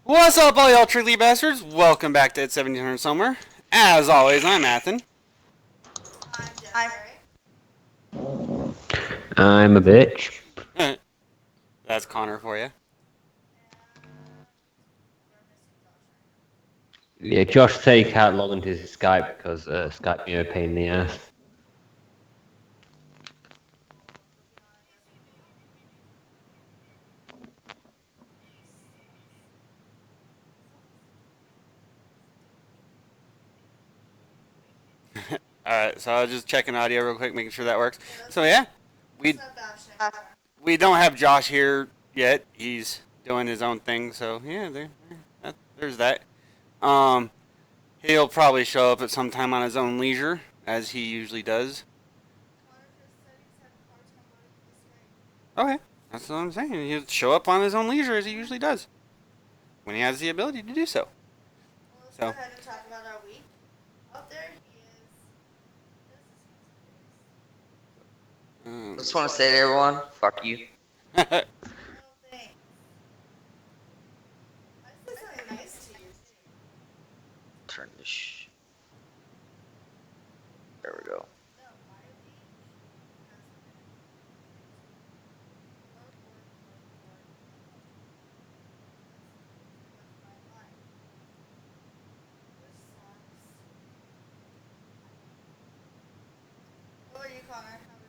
What's up, all y'all truly bastards? Welcome back to It's 1700 Somewhere. As always, I'm Athen. I'm I'm a bitch. That's Connor for you. Yeah, Josh said he can't log into his Skype because Skype being a pain in the ass. Alright, so I was just checking audio real quick, making sure that works. So yeah, we uh, we don't have Josh here yet. He's doing his own thing, so yeah, there's that. Um, he'll probably show up at some time on his own leisure, as he usually does. Okay, that's what I'm saying. He'll show up on his own leisure, as he usually does, when he has the ability to do so. let's go ahead and talk about our week. Out there, he is. Just want to say to everyone, fuck you. No thanks. I said something nice to you. Turn this. There we go. No, my week has been work, my life. What about you, Connor? How was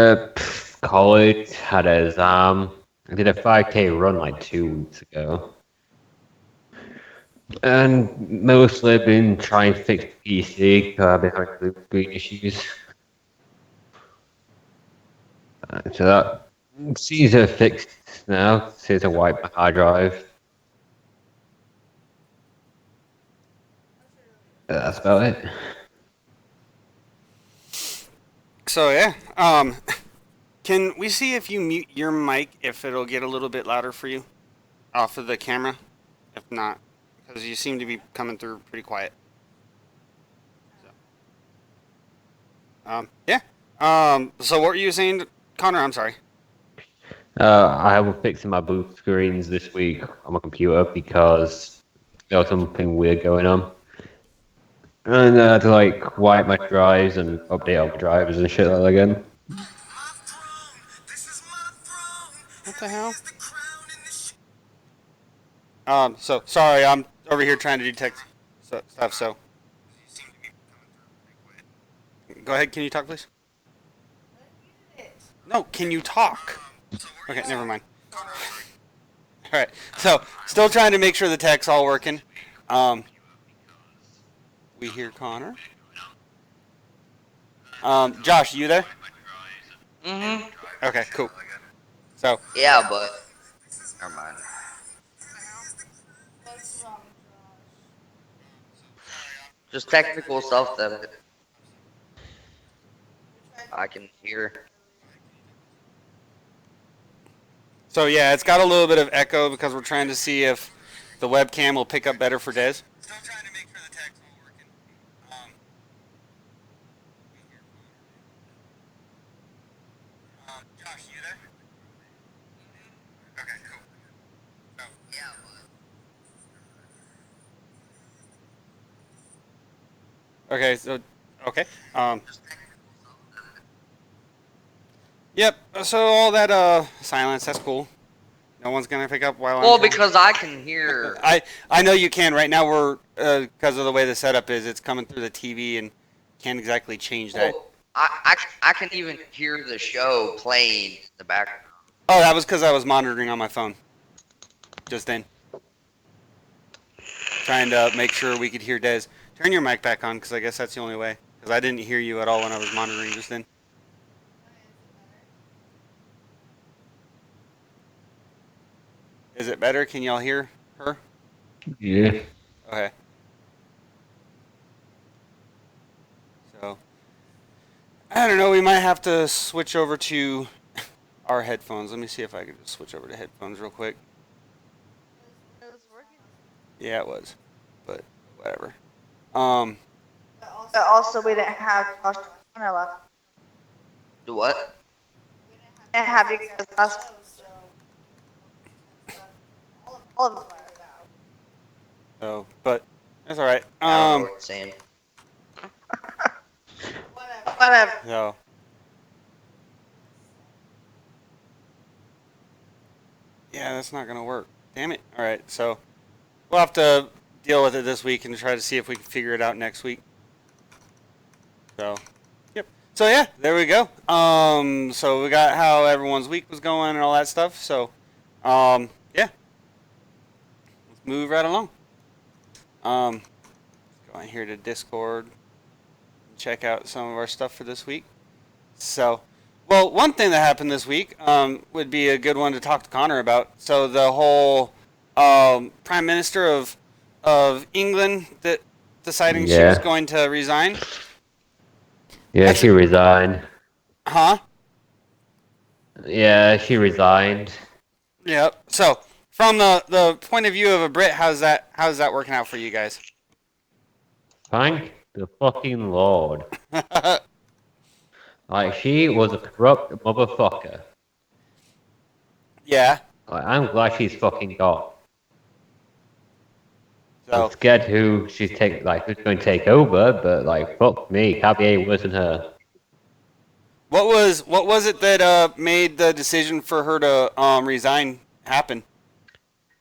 your College had a exam. I did a 5K run like 2 weeks ago. And mostly I've been trying to fix the PC because I've been having blue screen issues. So that seems to have fixed now. Seems to wipe my hard drive. That's about it. So yeah, can we see if you mute your mic if it'll get a little bit louder for you off of the camera? If not, because you seem to be coming through pretty quiet. Yeah. So what were you saying, Connor? I'm sorry. I will fixing my blue screens this week on my computer because there was something weird going on. And I had to like wipe my drives and update all my drivers and shit like that again. What the hell? So sorry, I'm over here trying to detect stuff. So go ahead. Can you talk, please? No. Can you talk? Okay, never mind. All right. So still trying to make sure the tech's all working. We hear Connor. Josh, you there? Okay, cool. So Yeah, but never mind. What's wrong, Just technical stuff that Josh? I can hear. So yeah, it's got a little bit of echo because we're trying to see if the webcam will pick up better for Des. Still trying to make sure the tech's all working. Josh, you there? Okay, cool. So yeah. Okay, so okay. Yep. So all that silence, that's cool. No one's gonna pick up while I'm. Well, because I can hear. I know you can. Right now we're because of the way the setup is, it's coming through the TV and can't exactly change that. Well, I can even hear the show playing in the background. Oh, that was because I was monitoring on my phone. Just then. Trying to make sure we could hear Des. Turn your mic back on, because I guess that's the only way. Because I didn't hear you at all when I was monitoring just then. Is it better? Can y'all hear her? Yeah. Okay. So, I don't know. We might have to switch over to our headphones. Let me see if I can just switch over to headphones real quick. Yeah, it was. But, whatever. But also, we didn't have Josh Connor left. Do what? We didn't have you guys last. All the fire now. So, but that's all right. I don't know what it's saying. Whatever. So. Yeah, that's not gonna work. Damn it. All right, so we'll have to deal with it this week and try to see if we can figure it out next week. So, yep. So yeah, there we go. So we got how everyone's week was going and all that stuff. So, yeah, let's move right along. Let's go in here to Discord and check out some of our stuff for this week. So, well, one thing that happened this week would be a good one to talk to Connor about. So the whole Prime Minister of England that deciding she was going to resign. Yeah, she resigned. Huh? Yeah, she resigned. Yep. So from the point of view of a Brit, how's that working out for you guys? Thank the fucking Lord. Like, she was a corrupt motherfucker. Yeah. Like, I'm glad she's fucking gone. So I'm scared who's going to take over, but like, fuck me, Javier wasn't her. what was it that made the decision for her to resign happen?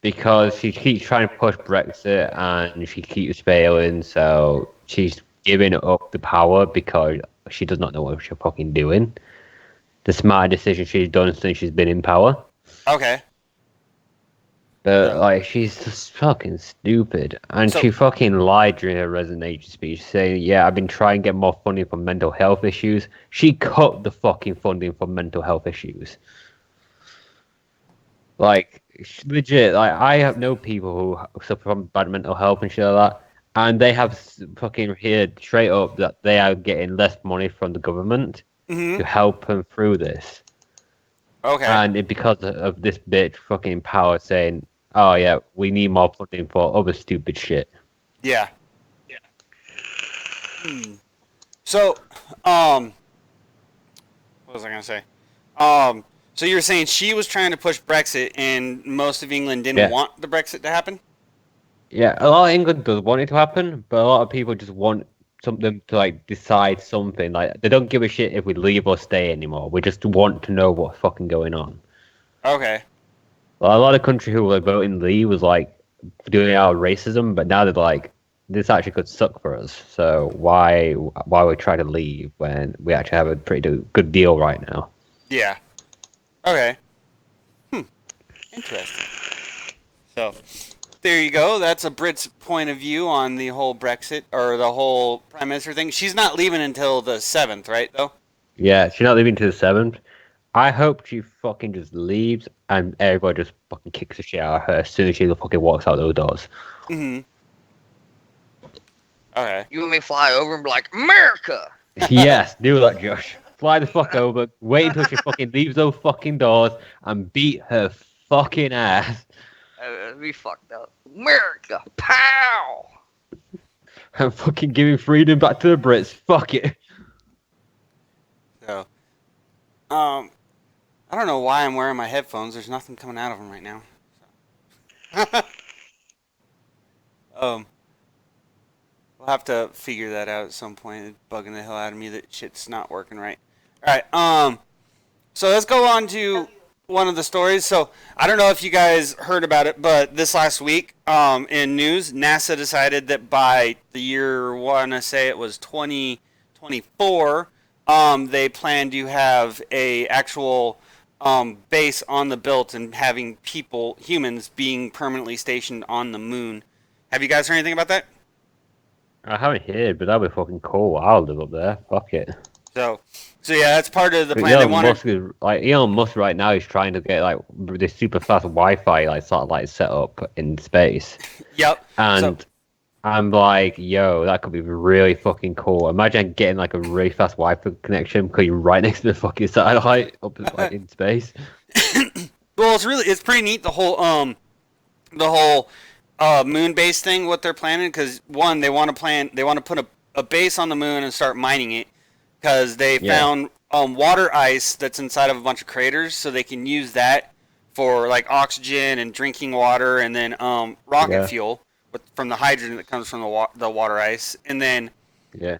Because she keeps trying to push Brexit and she keeps failing, so she's giving up the power because she does not know what she's fucking doing. The smart decision she's done since she's been in power. Okay. But, like, she's just fucking stupid. And So- she fucking lied during her resignation speech, saying, yeah, I've been trying to get more funding for mental health issues. She cut the fucking funding for mental health issues. Like, legit, like, I have known people who suffer from bad mental health and shit like that, and they have fucking heard straight up that they are getting less money from the government to help them through this. Okay. And it, because of this bitch fucking power saying, oh yeah, we need more funding for other stupid shit. Yeah. So, what was I gonna say? So you were saying she was trying to push Brexit, and most of England didn't want the Brexit to happen? Yeah, a lot of England does want it to happen, but a lot of people just want something to like decide something. Like, they don't give a shit if we leave or stay anymore. We just want to know what's fucking going on. Okay. Well, a lot of countries who were voting leave was like doing our racism, but now they're like, this actually could suck for us. So why we try to leave when we actually have a pretty good deal right now? Yeah. Okay. Interesting. So, there you go. That's a Brit's point of view on the whole Brexit or the whole Prime Minister thing. She's not leaving until the 7th, right, though? Yeah, she's not leaving to the 7th. I hope she fucking just leaves and everybody just fucking kicks the shit out of her as soon as she fucking walks out those doors. Mm-hmm. Okay. You and me fly over and be like, America! Yes, do that, Josh. Fly the fuck over, wait until she fucking leaves those fucking doors and beat her fucking ass. We fucked up. America! Pow! And fucking giving freedom back to the Brits. Fuck it. So, I don't know why I'm wearing my headphones. There's nothing coming out of them right now. So. We'll have to figure that out at some point. It's bugging the hell out of me that shit's not working right. All right. So let's go on to one of the stories. So I don't know if you guys heard about it, but this last week, in news, NASA decided that by the year, I want to say it was 2024, they plan to have a actual base on the built and having humans being permanently stationed on the moon. Have you guys heard anything about that? I haven't heard, but that'd be fucking cool. I'll live up there. Fuck it. So yeah, that's part of the But plan. They Elon wanted. Musk is, like, Elon Musk right now is trying to get like this super fast Wi-Fi like satellite set up in space, Yep. and I'm like, yo, that could be really fucking cool. Imagine getting like a really fast Wi-Fi connection because you're right next to the fucking satellite up like, in space. Well, it's pretty neat, the whole moon base thing, what they're planning, because one, they want to put a base on the moon and start mining it, because they found water ice that's inside of a bunch of craters, so they can use that for like oxygen and drinking water, and then rocket Yeah. fuel from the hydrogen that comes from the water ice, and then Yeah.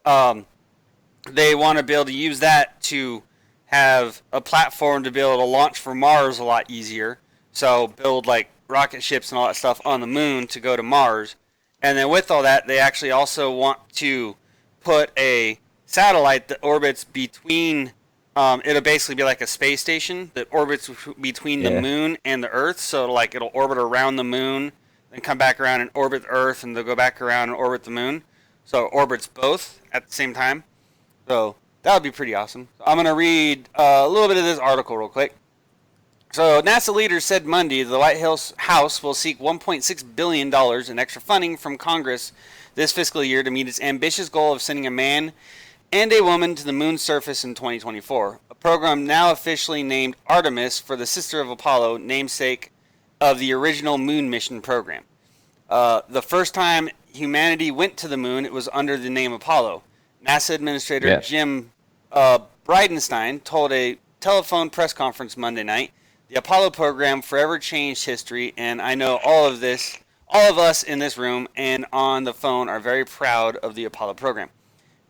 they want to be able to use that to have a platform to be able to launch for Mars a lot easier. So build like rocket ships and all that stuff on the moon to go to Mars. And then with all that, they actually also want to put a satellite that orbits between. It'll basically be like a space station that orbits between the Yeah. moon and the Earth. So like it'll orbit around the moon, then come back around and orbit the Earth, and they'll go back around and orbit the moon. So it orbits both at the same time. So that would be pretty awesome. I'm going to read a little bit of this article real quick. So NASA leaders said Monday the White House will seek $1.6 billion in extra funding from Congress this fiscal year to meet its ambitious goal of sending a man and a woman to the moon's surface in 2024. A program now officially named Artemis for the sister of Apollo, namesake of the original moon mission program. The first time humanity went to the moon, it was under the name Apollo. NASA Administrator Jim Bridenstine told a telephone press conference Monday night, "The Apollo program forever changed history, and I know all of us in this room and on the phone are very proud of the Apollo program."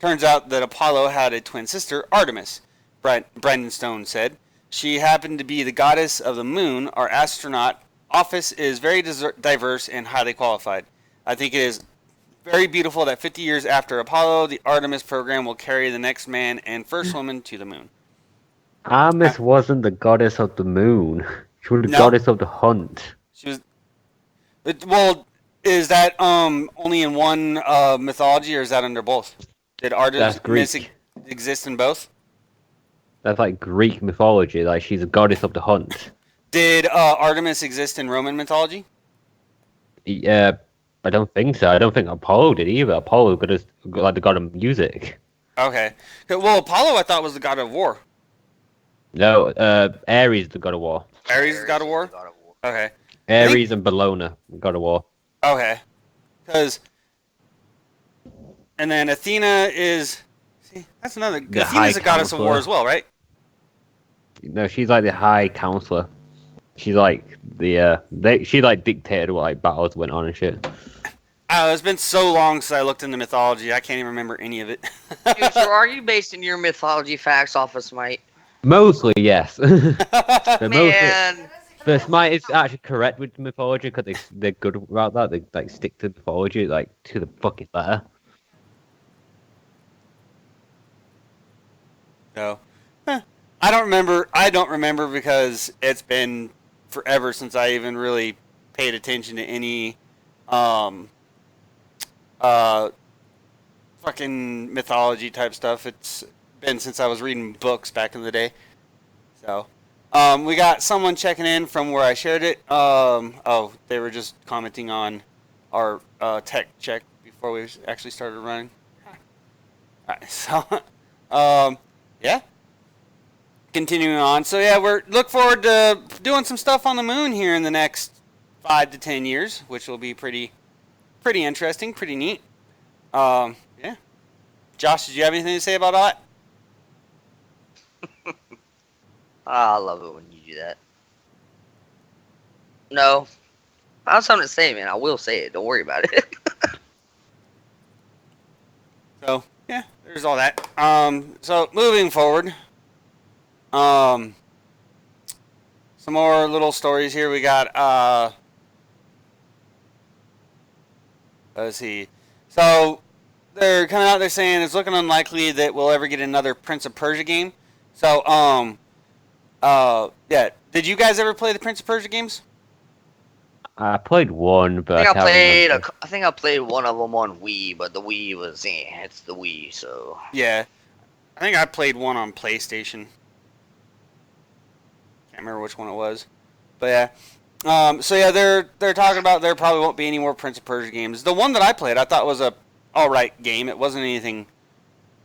Turns out that Apollo had a twin sister, Artemis, Bridenstine said. She happened to be the goddess of the moon. Our astronaut office is very diverse and highly qualified. I think it is very beautiful that 50 years after Apollo, the Artemis program will carry the next man and first woman to the moon. Artemis wasn't the goddess of the moon. She was the No. goddess of the hunt. She was. Well, is that only in one mythology, or is that under both? Did That's Artemis Greek. exist in both? That's like Greek mythology. Like she's a goddess of the hunt. Did Artemis exist in Roman mythology? Yeah, I don't think so. I don't think Apollo did either. Apollo got us like the god of music. Okay. Well, Apollo I thought was the god of war. No, Ares the god of war. Ares is the god of war? God of War. Okay. Ares and Bellona god of war. Okay. Because. And then Athena is. See, that's another. The Athena's High a goddess of war Counselor. as well, right? No, she's like the high counselor. She's like the she like dictated what like battles went on and shit. It's been so long since I looked into mythology, I can't even remember any of it. Dude, so are you basing your mythology facts off of Smite? Mostly yes. But mostly, Man, but Smite is actually correct with mythology because they're good about that. They like stick to mythology like to the fucking letter. So, I don't remember. I don't remember because it's been forever since I even really paid attention to any fucking mythology type stuff. It's been since I was reading books back in the day. So, we got someone checking in from where I shared it. Oh, they were just commenting on our tech check before we actually started running. Alright, so, yeah. Continuing on. So, yeah, we're look forward to doing some stuff on the moon here in the next 5 to 10 years, which will be pretty interesting, pretty neat. Yeah. Josh, did you have anything to say about that? I love it when you do that. No, I have something to say, man. I will say it. Don't worry about it. So, yeah, there's all that. So moving forward, some more little stories here. We got, let's see. So they're coming out there saying it's looking unlikely that we'll ever get another Prince of Persia game. So, yeah. Did you guys ever play the Prince of Persia games? I played one, but I think I can't played. remember. I think I played one of them on Wii, but the Wii was. It's the Wii, so. Yeah. I think I played one on PlayStation. Can't remember which one it was. But yeah. So yeah, they're talking about there probably won't be any more Prince of Persia games. The one that I played I thought was a alright game. It wasn't anything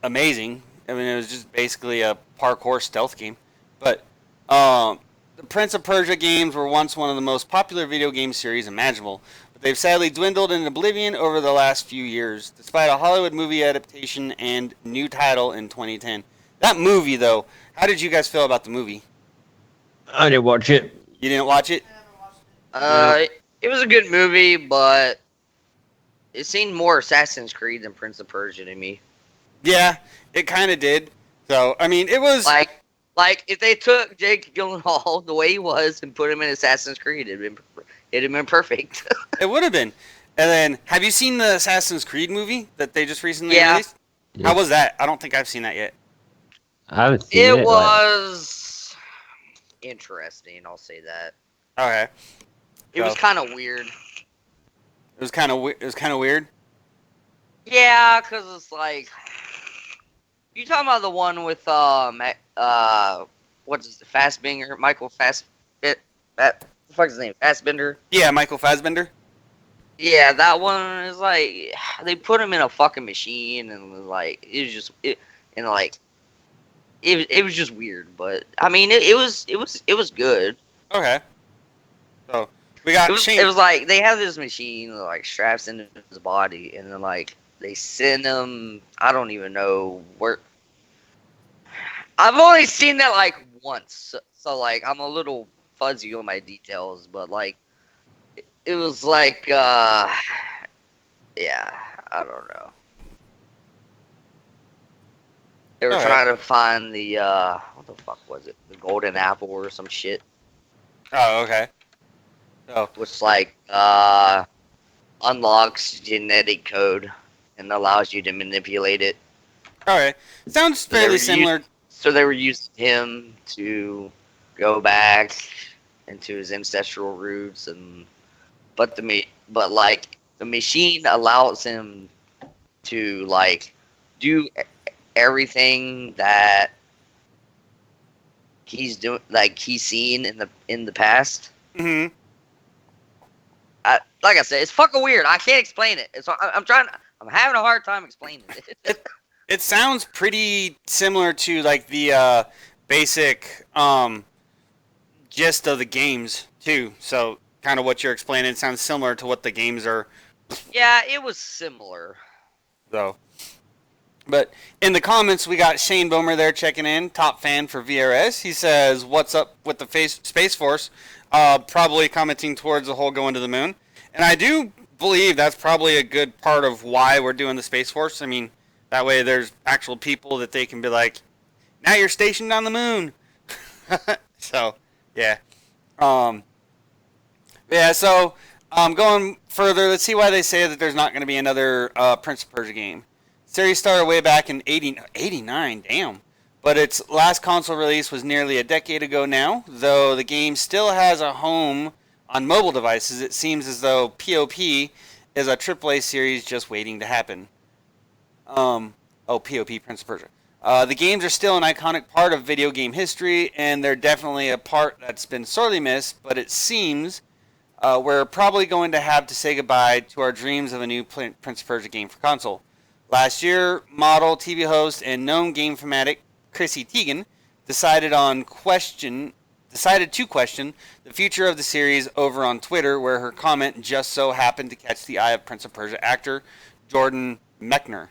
amazing. I mean, it was just basically a parkour stealth game. But the Prince of Persia games were once one of the most popular video game series imaginable, but they've sadly dwindled into oblivion over the last few years, despite a Hollywood movie adaptation and new title in 2010. That movie, though, how did you guys feel about the movie? I didn't watch it. You didn't watch it? I haven't watched it. It was a good movie, but it seemed more Assassin's Creed than Prince of Persia to me. Yeah, it kind of did. So I mean, it was. Like if they took Jake Gyllenhaal the way he was and put him in Assassin's Creed, it'd have been perfect. It would have been. And then, have you seen the Assassin's Creed movie that they just recently Yeah. released? Yeah. How was that? I don't think I've seen that yet. I haven't seen It it. was interesting, I'll say that. Okay. It was So- kind of weird. It was kind of. It was kind of weird. Yeah, cause it's like you talking about the one with what's his Fassbender, Michael the fuck's his name? Fassbender. Yeah, Michael Fassbender. Yeah, that one is like they put him in a fucking machine and like it was just it was just weird, but I mean it was good. Okay. So we got Shane. It was like they have this machine that like straps into his body and then like they send him. I don't even know where. I've only seen that like once, so like I'm a little fuzzy on my details, but like it was like yeah, I don't know. They were Alright. trying to find the what the fuck was it? The golden apple or some shit, Oh, okay. So which like unlocks genetic code and allows you to manipulate it. all right, sounds So they fairly were similar. So they were using him to go back into his ancestral roots, but the machine allows him to like do everything that he's doing, like he's seen in the past. Hmm. Like I said, it's fucking weird. I can't explain it. I'm having a hard time explaining it. It sounds pretty similar to like the basic gist of the games too. So kind of what you're explaining sounds similar to what the games are. Yeah, it was similar. So, but in the comments we got Shane Bomer there checking in, top fan for VRS. He says, "What's up with the Space Force?" Probably commenting towards the whole going to the moon, and I do believe that's probably a good part of why we're doing the Space Force. I mean, that way there's actual people that they can be like, "Now you're stationed on the moon." So, yeah. Yeah, so going further, let's see why they say that there's not going to be another Prince of Persia game. Series started way back in 89, damn. But its last console release was nearly a decade ago now. Though the game still has a home on mobile devices, it seems as though POP is a AAA series just waiting to happen. POP, Prince of Persia. The games are still an iconic part of video game history, and they're definitely a part that's been sorely missed, but it seems we're probably going to have to say goodbye to our dreams of a new Prince of Persia game for console. Last year, model, TV host, and known game fanatic Chrissy Teigen decided to question the future of the series over on Twitter, where her comment just so happened to catch the eye of Prince of Persia actor Jordan Mechner.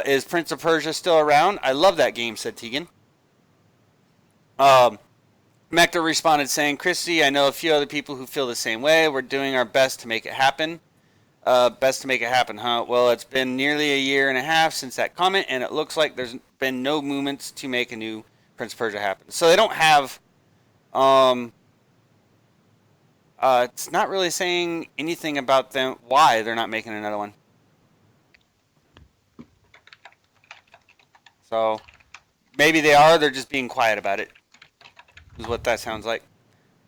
Is Prince of Persia still around? I love that game, said Teigen. Mechner responded saying, Chrissy, I know a few other people who feel the same way. We're doing our best to make it happen. Best to make it happen, huh? Well, it's been nearly a year and a half since that comment, and it looks like there's been no movements to make a new Prince of Persia happen. So they don't have... it's not really saying anything about them, why they're not making another one. So maybe they are, they're just being quiet about it. Is what that sounds like.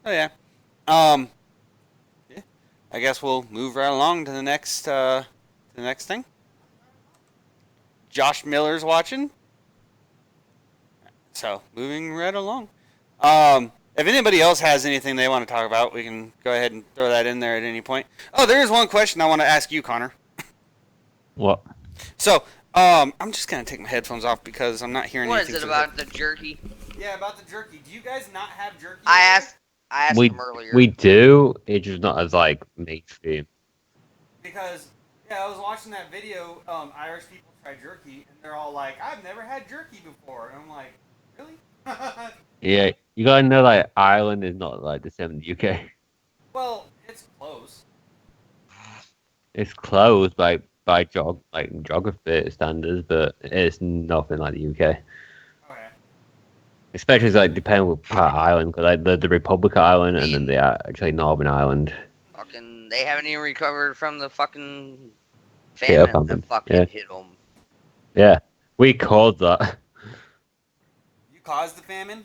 Oh yeah. Yeah. I guess we'll move right along to the next thing. Josh Miller's watching. So moving right along. If anybody else has anything they want to talk about, we can go ahead and throw that in there at any point. Oh, there is one question I want to ask you, Connor. What? So, I'm just gonna take my headphones off because I'm not hearing What anything. is it about the jerky? Yeah, about the jerky. Do you guys not have jerky? I asked We him earlier. we do. It's just not as like mainstream. Because I was watching that video. Irish people try jerky, and they're all like, "I've never had jerky before," and I'm like, "Really?" Yeah, You gotta know, like, Ireland is not like the same in the UK. Well, it's close. It's closed by geography standards, but it's nothing like the UK. Okay. Especially like depending what part of Ireland, because like the Republic Island and then the actually Northern Ireland. Fucking, they haven't even recovered from the fucking Yeah, famine that fucking yeah. hit them. Yeah, we caused that. You caused the famine?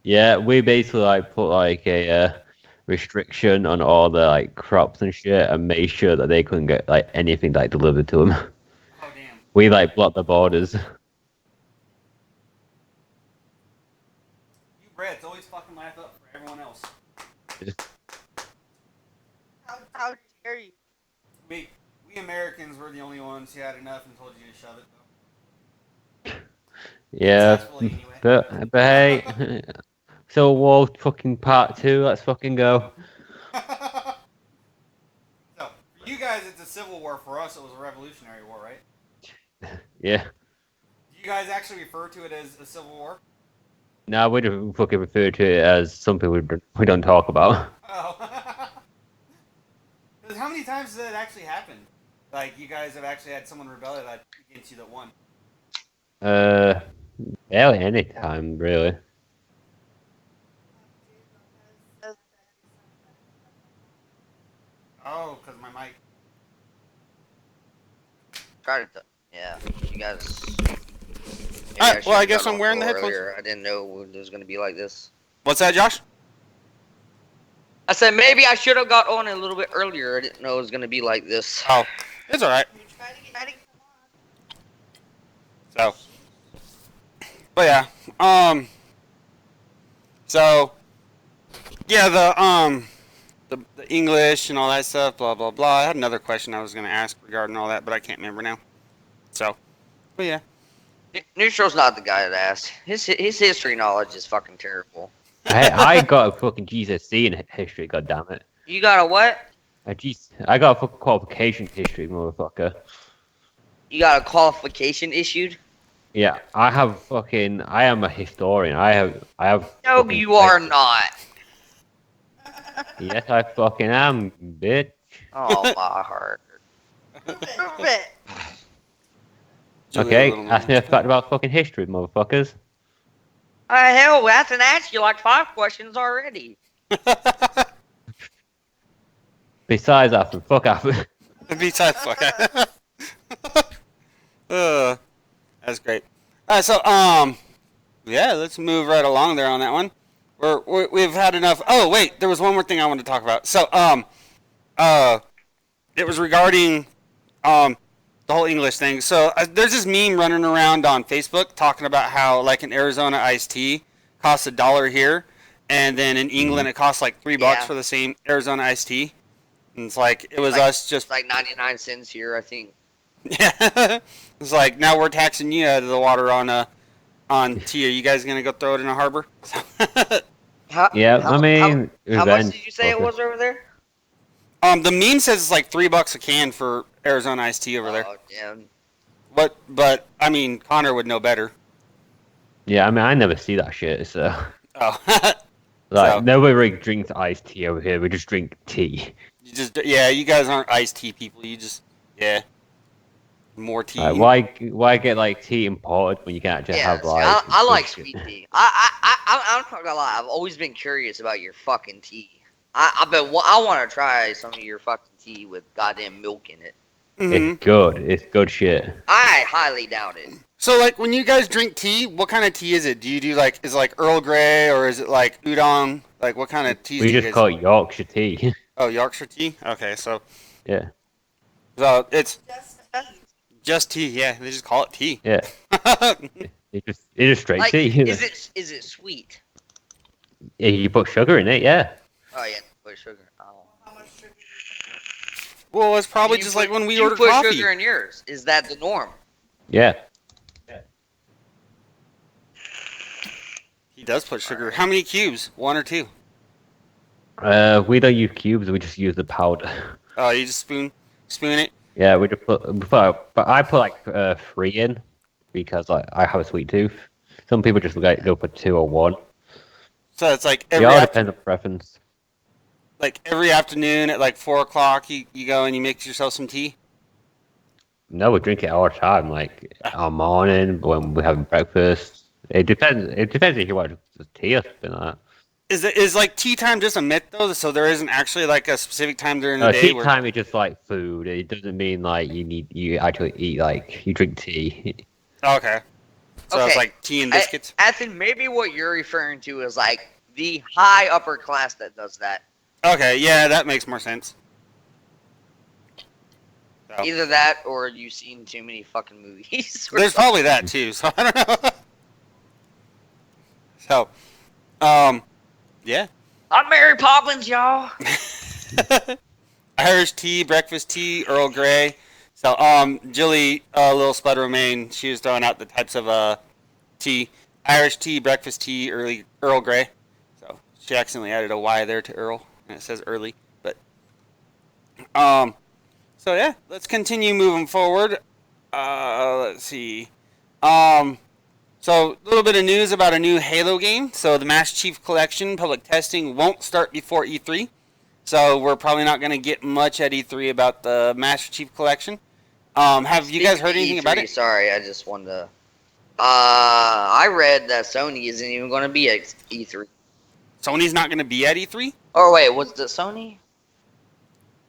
Yeah, we basically like put like a restriction on all the like crops and shit, and made sure that they couldn't get like anything like delivered to them. Oh, damn. We like blocked the borders. You Brits always fucking laugh up for everyone else. How dare you? We Americans were the only ones who had enough and told you to shove it, though. Yeah, Successfully, anyway. but hey, Civil War fucking part 2. Let's fucking go. So, for you guys, it's a civil war. For us, it was a revolutionary war, right? Yeah. Do you guys actually refer to it as a civil war? No, we just fucking refer to it as something we don't talk about. Oh. 'Cause how many times has that actually happened? Like, you guys have actually had someone rebel against you that won? Barely any time, really. Oh, because my mic. Tried it. Yeah, you guys. Alright, well, I should've guess got I'm wearing the on headphones. earlier. I didn't know it was gonna be like this. What's that, Josh? I said maybe I should have got on a little bit earlier. I didn't know it was gonna be like this. Oh, it's alright. You try to get come on. So, but yeah, so yeah, the English and all that stuff, blah blah blah. I had another question I was gonna ask regarding all that, but I can't remember now. So, but yeah, Neutral's not the guy to ask. His history knowledge is fucking terrible. I got a fucking GCSE in history, god damn it. You got a what? I got a fucking qualification in history, motherfucker. You got a qualification issued? Yeah, I am a historian. I have. No, fucking- you are not. Yes, I fucking am, bitch. Oh my heart. Prove it. Okay, ask me a fact about fucking history, motherfuckers. Hell, we have to ask you like 5 questions already. Besides that, fuck happened. Besides, fuck. That's great. Alright, so yeah, let's move right along there on that one. We've had enough. Oh wait, there was one more thing I wanted to talk about. So it was regarding the whole English thing. So there's this meme running around on Facebook talking about how like an Arizona iced tea costs $1 here, and then in England it costs like $3 Yeah. for the same Arizona iced tea. And it's like it was Like- us just It's like 99 cents here, I think. yeah. It's like now we're taxing you out of the water on tea. Are you guys gonna go throw it in a harbor? Yeah, I mean, how much revenge, did you say it fucker. was over there? The meme says it's like $3 a can for Arizona iced tea over there. Oh, damn. But I mean, Connor would know better. Yeah, I mean, I never see that shit, so. Oh, Like, So- nobody really drinks iced tea over here. We just drink tea. you guys aren't iced tea people. You just more tea. Like, why get, like, tea imported when you can actually Yeah, have, see, like... I like good shit? sweet tea. I'm not gonna lie. I've always been curious about your fucking tea. I want to try some of your fucking tea with goddamn milk in it. Mhm. It's good. It's good shit. I highly doubt it. So like when you guys drink tea, what kind of tea is it? Do you do like is it like Earl Grey or is it like udon? Like what kind of tea? We do you just guys call it Yorkshire tea. Oh, Yorkshire tea. Okay, so Yeah. it's Just just tea. Yeah, they just call it tea. Yeah. It's just straight Like, tea. is it sweet? Yeah, you put sugar in it, yeah. Oh yeah, put sugar. Oh. how much sugar? Well, it's probably You just put- like when we you order put coffee. sugar in yours. Is that the norm? Yeah. He does put sugar. How many cubes? 1 or 2? We don't use cubes, we just use the powder. Oh, you just spoon it. Yeah, we just but I put like 3 in because like I have a sweet tooth. Some people just like go for 2 or 1. So it's like It all depends on preference. every afternoon at like 4 o'clock, you go and you make yourself some tea. No, we drink it all the time, like our morning when we're having breakfast. It depends. It depends if you want tea or something like that. Is like tea time just a myth though? So there isn't actually like a specific time during the day Tea where. time is just like food. It doesn't mean like you actually eat like you drink tea. Okay. So it's Okay. like tea and biscuits. I think maybe what you're referring to is like the high upper class that does that. Okay, yeah, that makes more sense. So, Either that or you've seen too many fucking movies. or there's something. probably that too. So I don't know. So, yeah. I'm Mary Poppins, y'all. Irish tea, breakfast tea, Earl Grey. So, Julie, little sputter of Maine, she was throwing out the types of tea: Irish tea, breakfast tea, Earl Grey. So she accidentally added a Y there to Earl, and it says early. But, so yeah, let's continue moving forward. Let's see. So a little bit of news about a new Halo game. So the Master Chief Collection public testing won't start before E3. So we're probably not going to get much at E3 about the Master Chief Collection. Have you guys heard anything about it? Sorry, I just wanted to. I read that Sony isn't even going to be at E3. Sony's not going to be at E3? Oh wait, was it Sony?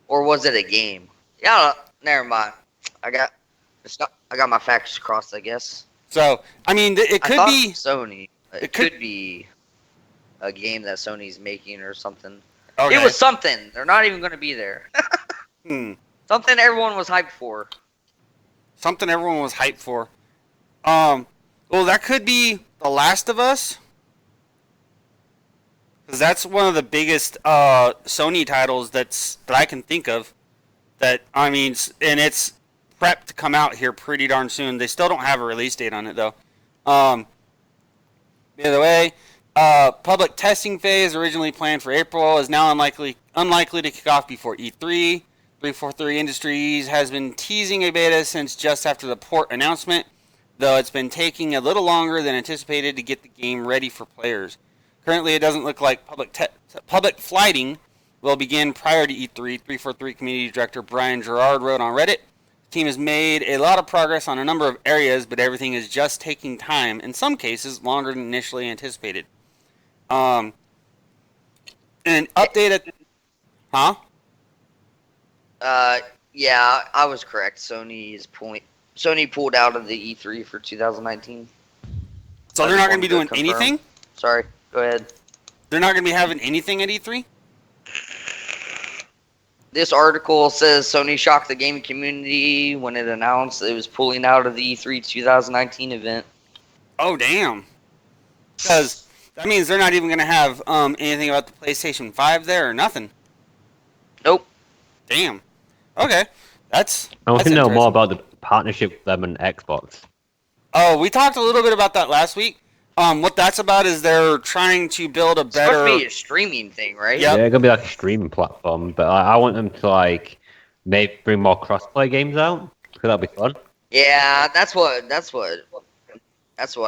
Or was it a game? Yeah, never mind. I got my facts crossed, I guess. So, I mean, it I could thought be. Sony. it It could- could be a game that Sony's making or something. Okay. It was something. They're not even going to be there. Something everyone was hyped for. Something everyone was hyped for. Well, that could be The Last of Us. Because that's one of the biggest Sony titles that I can think of. That, I mean, and it's prepped to come out here pretty darn soon. They still don't have a release date on it, though. By the way, public testing phase, originally planned for April, is now unlikely to kick off before E3. 343 Industries has been teasing a beta since just after the port announcement, though it's been taking a little longer than anticipated to get the game ready for players. Currently, it doesn't look like public flighting will begin prior to E3. 343 Community Director Brian Gerard wrote on Reddit, "The team has made a lot of progress on a number of areas, but everything is just taking time, in some cases longer than initially anticipated." An update at... Huh? Yeah, I was correct. Sony pulled out of the E3 for 2019. So I they're just not going to be wanted doing to confirm. anything? Sorry, go ahead. They're not going to be having anything at E3? This article says Sony shocked the gaming community when it announced it was pulling out of the E3 2019 event. Oh, damn. Because that means they're not even going to have anything about the PlayStation 5 there or nothing. Nope. Damn. Okay. That's I want to know interesting. more about the partnership with them and Xbox. Oh, we talked a little bit about that last week. What that's about is they're trying to build a It's supposed better... to be a streaming thing, right? Yep. Yeah, it's gonna be like a streaming platform, but I want them to like maybe bring more crossplay games out because that'd be fun. Yeah, that's what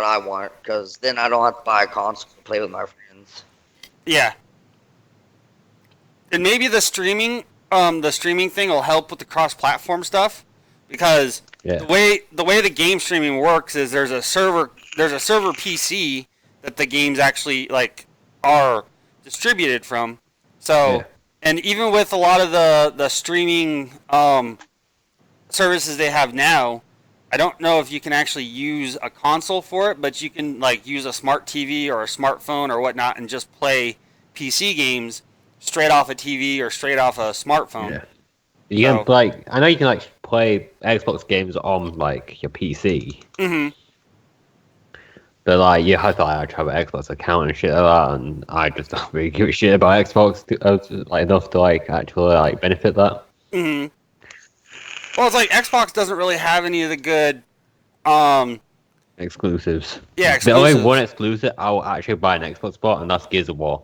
I want, because then I don't have to buy a console to play with my friends. Yeah. And maybe the streaming thing will help with the cross-platform stuff, because Yeah. the way the game streaming works is there's a server PC that the games actually like are distributed from. So, Yeah. and even with a lot of the streaming services they have now, I don't know if you can actually use a console for it, but you can like use a smart TV or a smartphone or whatnot and just play PC games straight off a TV or straight off a smartphone. Yeah. You can So- like I know you can like play Xbox games on like your PC, Mm-hmm. but like you have to like have an Xbox account and shit like that, and I just don't really give a shit about Xbox like enough to like actually like benefit that. Mm-hmm. Well, it's like Xbox doesn't really have any of the good, Exclusives. yeah, The only exclusives. one exclusive I'll actually buy an Xbox for, and that's Gears of War.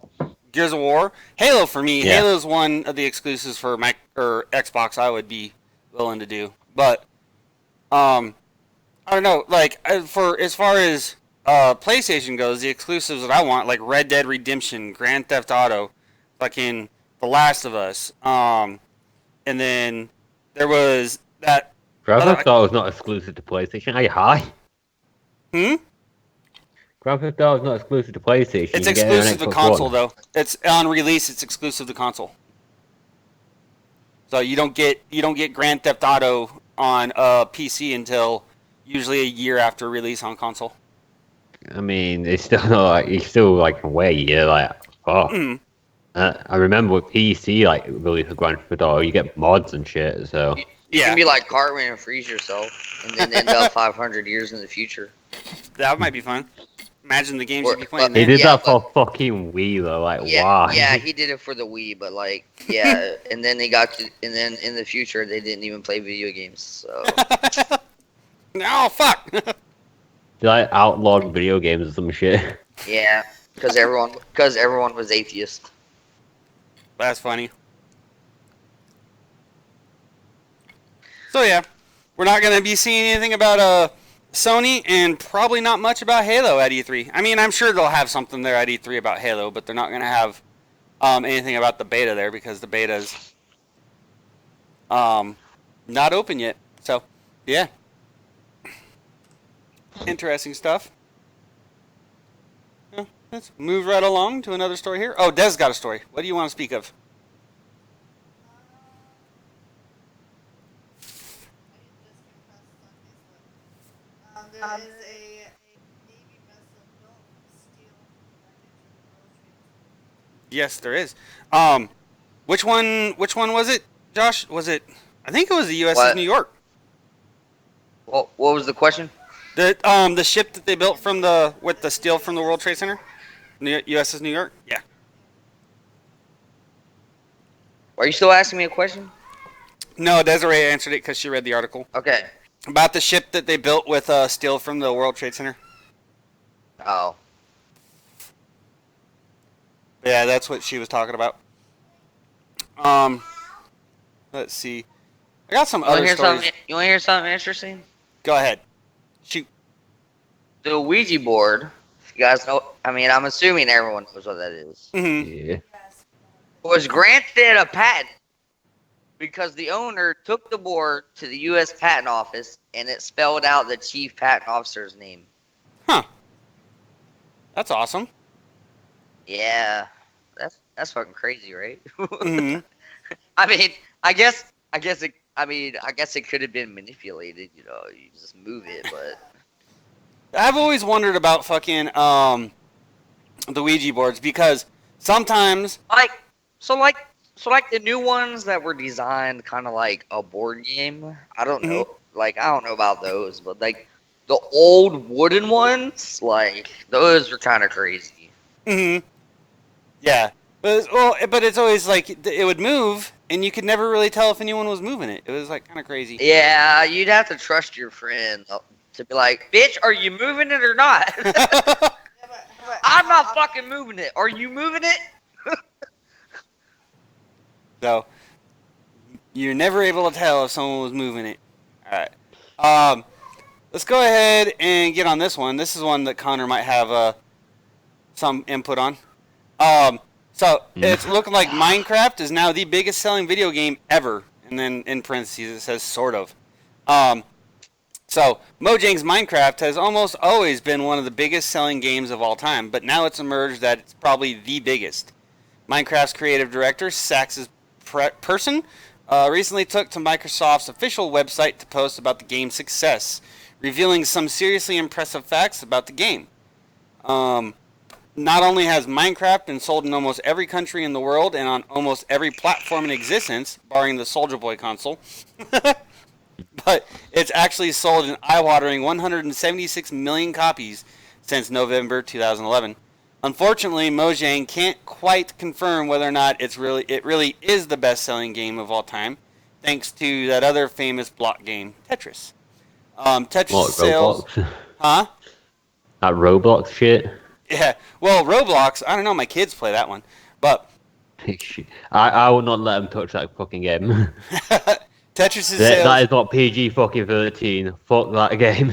Gears of War, Halo for me. Yeah. Halo's one of the exclusives for Xbox I would be willing to do, but I don't know. Like for as far as PlayStation goes, the exclusives that I want, like Red Dead Redemption, Grand Theft Auto, fucking The Last of Us, and then there was that. Grand other- Theft Auto is not exclusive to PlayStation. Are you high? Hmm? Grand Theft Auto is not exclusive to PlayStation. It's You get it on exclusive to Xbox console, One. though. It's on release. It's exclusive to console. So you don't get Grand Theft Auto on PC until usually a year after release on console. I mean, it's still not like it's still like away. You're like, oh. Mhm. I remember with PC like release of Grand Theft Auto, you get mods and shit. So You Yeah, can be like Cartman and freeze yourself, and then end up 500 years in the future. that might be fun. Imagine the games Or- you'd be playing. they There. did Yeah, that for fucking Wii though. Like, Yeah, why? yeah, he did it for the Wii, but like, yeah, and then and then in the future they didn't even play video games. So No, fuck. They like outlawed video games or some shit. yeah, because everyone was atheist. That's funny. So yeah, we're not gonna be seeing anything about Sony, and probably not much about Halo at E3. I mean, I'm sure they'll have something there at E3 about Halo, but they're not gonna have anything about the beta there because the beta's not open yet. So yeah, interesting stuff. Yeah, let's move right along to another story here. Oh, Des got a story. What do you want to speak of? There is a Navy vessel built from steel from Yes, there is. Which one was it, Josh? Was it? I think it was the USS What? New York. What was the question? The ship that they built with the steel from the World Trade Center, USS New York. Yeah. Are you still asking me a question? No, Desiree answered it because she read the article Okay. about the ship that they built with steel from the World Trade Center. Oh. Yeah, that's what she was talking about. Let's see. I got some other stories. You want to hear something interesting? Go ahead. Shoot. The Ouija board. If you guys know, I mean, I'm assuming everyone knows what that is. Hmm. Yeah. Was granted a patent because the owner took the board to the U.S. Patent Office and it spelled out the chief patent officer's name. Huh. That's awesome. Yeah, that's fucking crazy, right? Hmm. I mean, I guess it could have been manipulated. You know, you just move it, but I've always wondered about fucking the Ouija boards because sometimes so the new ones that were designed kind of like a board game. I don't know, I don't know about those, but like the old wooden ones, like those are kind of crazy. yeah, but it's always like it would move and you could never really tell if anyone was moving it. It was like kind of crazy. Yeah, you'd have to trust your friend to be like, "Bitch, are you moving it or not?" I'm not fucking moving it. Are you moving it? So you're never able to tell if someone was moving it. All right. Let's go ahead and get on this one. This is one that Connor might have some input on. So it's looking like Minecraft is now the biggest selling video game ever. And then in parentheses it says sort of. So Mojang's Minecraft has almost always been one of the biggest selling games of all time, but now it's emerged that it's probably the biggest. Minecraft's creative director, Sax's Person, recently took to Microsoft's official website to post about the game's success, revealing some seriously impressive facts about the game. Not only has Minecraft been sold in almost every country in the world and on almost every platform in existence, barring the Soldier Boy console, but it's actually sold an eye-watering 176 million copies since November 2011. Unfortunately, Mojang can't quite confirm whether or not it really is the best-selling game of all time, thanks to that other famous block game, Tetris. Tetris What, sales, Roblox? huh? That Roblox shit. Yeah. Well, Roblox. I don't know. My kids play that one, but I will not let them touch that fucking game. Tetris' that sales. is not PG fucking 13. Fuck that game.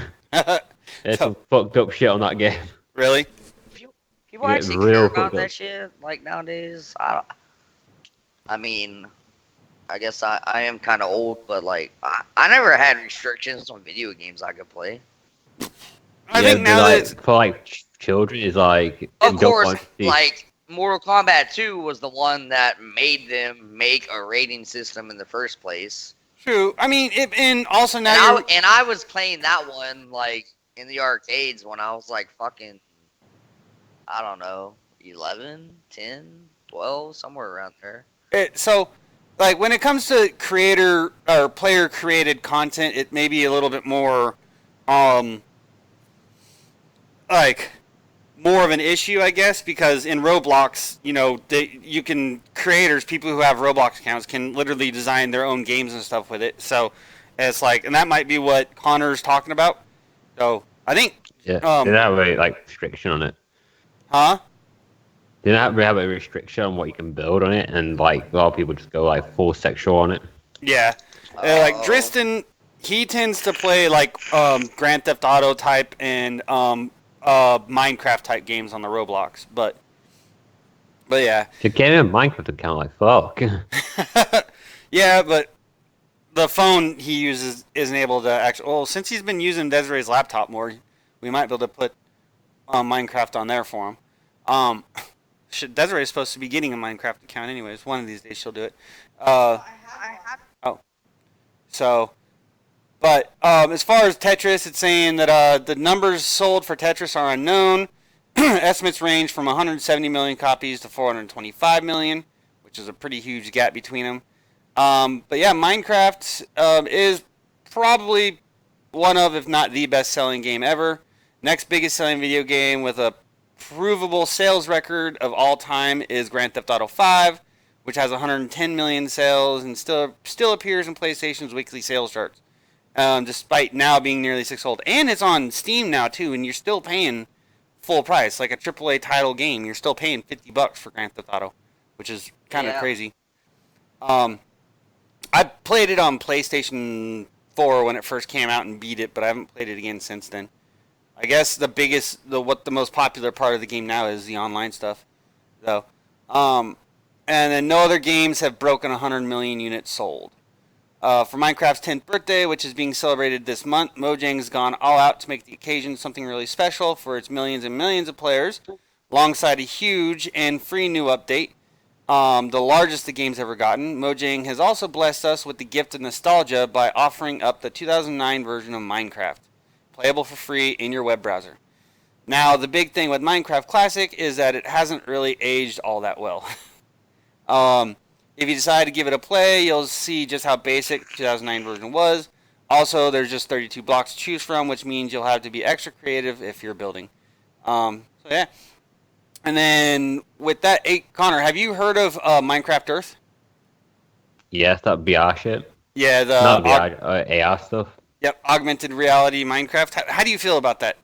There's So- some fucked up shit on that game. Really? People Yeah, actually real care about fucked that up. shit like nowadays. I mean, I guess I am kind of old, but like I never had restrictions on video games I could play. I Yeah, think but now that like it's for like children is like Of you don't course, want to see. like Mortal Kombat 2 was the one that made them make a rating system in the first place. true. I mean, and also now you're And I was playing that one like in the arcades when I was like fucking, I don't know, 11, 10, 12, somewhere around there. so like when it comes to creator or player created content, it may be a little bit more like more of an issue, I guess, because in Roblox, you can creators, people who have Roblox accounts, can literally design their own games and stuff with it. So it's like, and that might be what Connor's talking about. So I think, Yeah, they don't have a like restriction on it. huh? They don't really have a restriction on what you can build on it, and like a lot of people just go like full sexual on it. Yeah, like Oh. Driston, he tends to play like Grand Theft Auto type and Minecraft type games on the Roblox, but yeah. The game in Minecraft account, like fuck. Yeah, but the phone he uses isn't able to actually. Well, since he's been using Desiree's laptop more, we might be able to put Minecraft on there for him. Desiree's supposed to be getting a Minecraft account anyways. One of these days she'll do it. I have So, but as far as Tetris, it's saying that the numbers sold for Tetris are unknown. Estimates range from 170 million copies to 425 million, which is a pretty huge gap between them. But yeah, Minecraft is probably one of, if not the best-selling game ever. Next biggest selling video game with a provable sales record of all time is Grand Theft Auto 5, which has 110 million sales and still appears in PlayStation's weekly sales charts, despite now being nearly 6 old. And it's on Steam now too, and you're still paying full price, like a AAA title game. You're still paying $50 for Grand Theft Auto, which is kind of Yeah. crazy. I played it on PlayStation 4 when it first came out and beat it, but I haven't played it again since then. I guess the most popular part of the game now is the online stuff, though. And then no other games have broken 100 million units sold. For Minecraft's 10th birthday, which is being celebrated this month, Mojang's gone all out to make the occasion something really special for its millions and millions of players, alongside a huge and free new update, the largest the game's ever gotten. Mojang has also blessed us with the gift of nostalgia by offering up the 2009 version of Minecraft, playable for free in your web browser. Now, the big thing with Minecraft Classic is that it hasn't really aged all that well. If you decide to give it a play, you'll see just how basic the 2009 version was. Also, there's just 32 blocks to choose from, which means you'll have to be extra creative if you're building. So yeah. And then with that, Connor, have you heard of Minecraft Earth? Yes, that VR shit. Yeah, the Not VR, AR stuff. Yep, augmented reality Minecraft. How do you feel about that?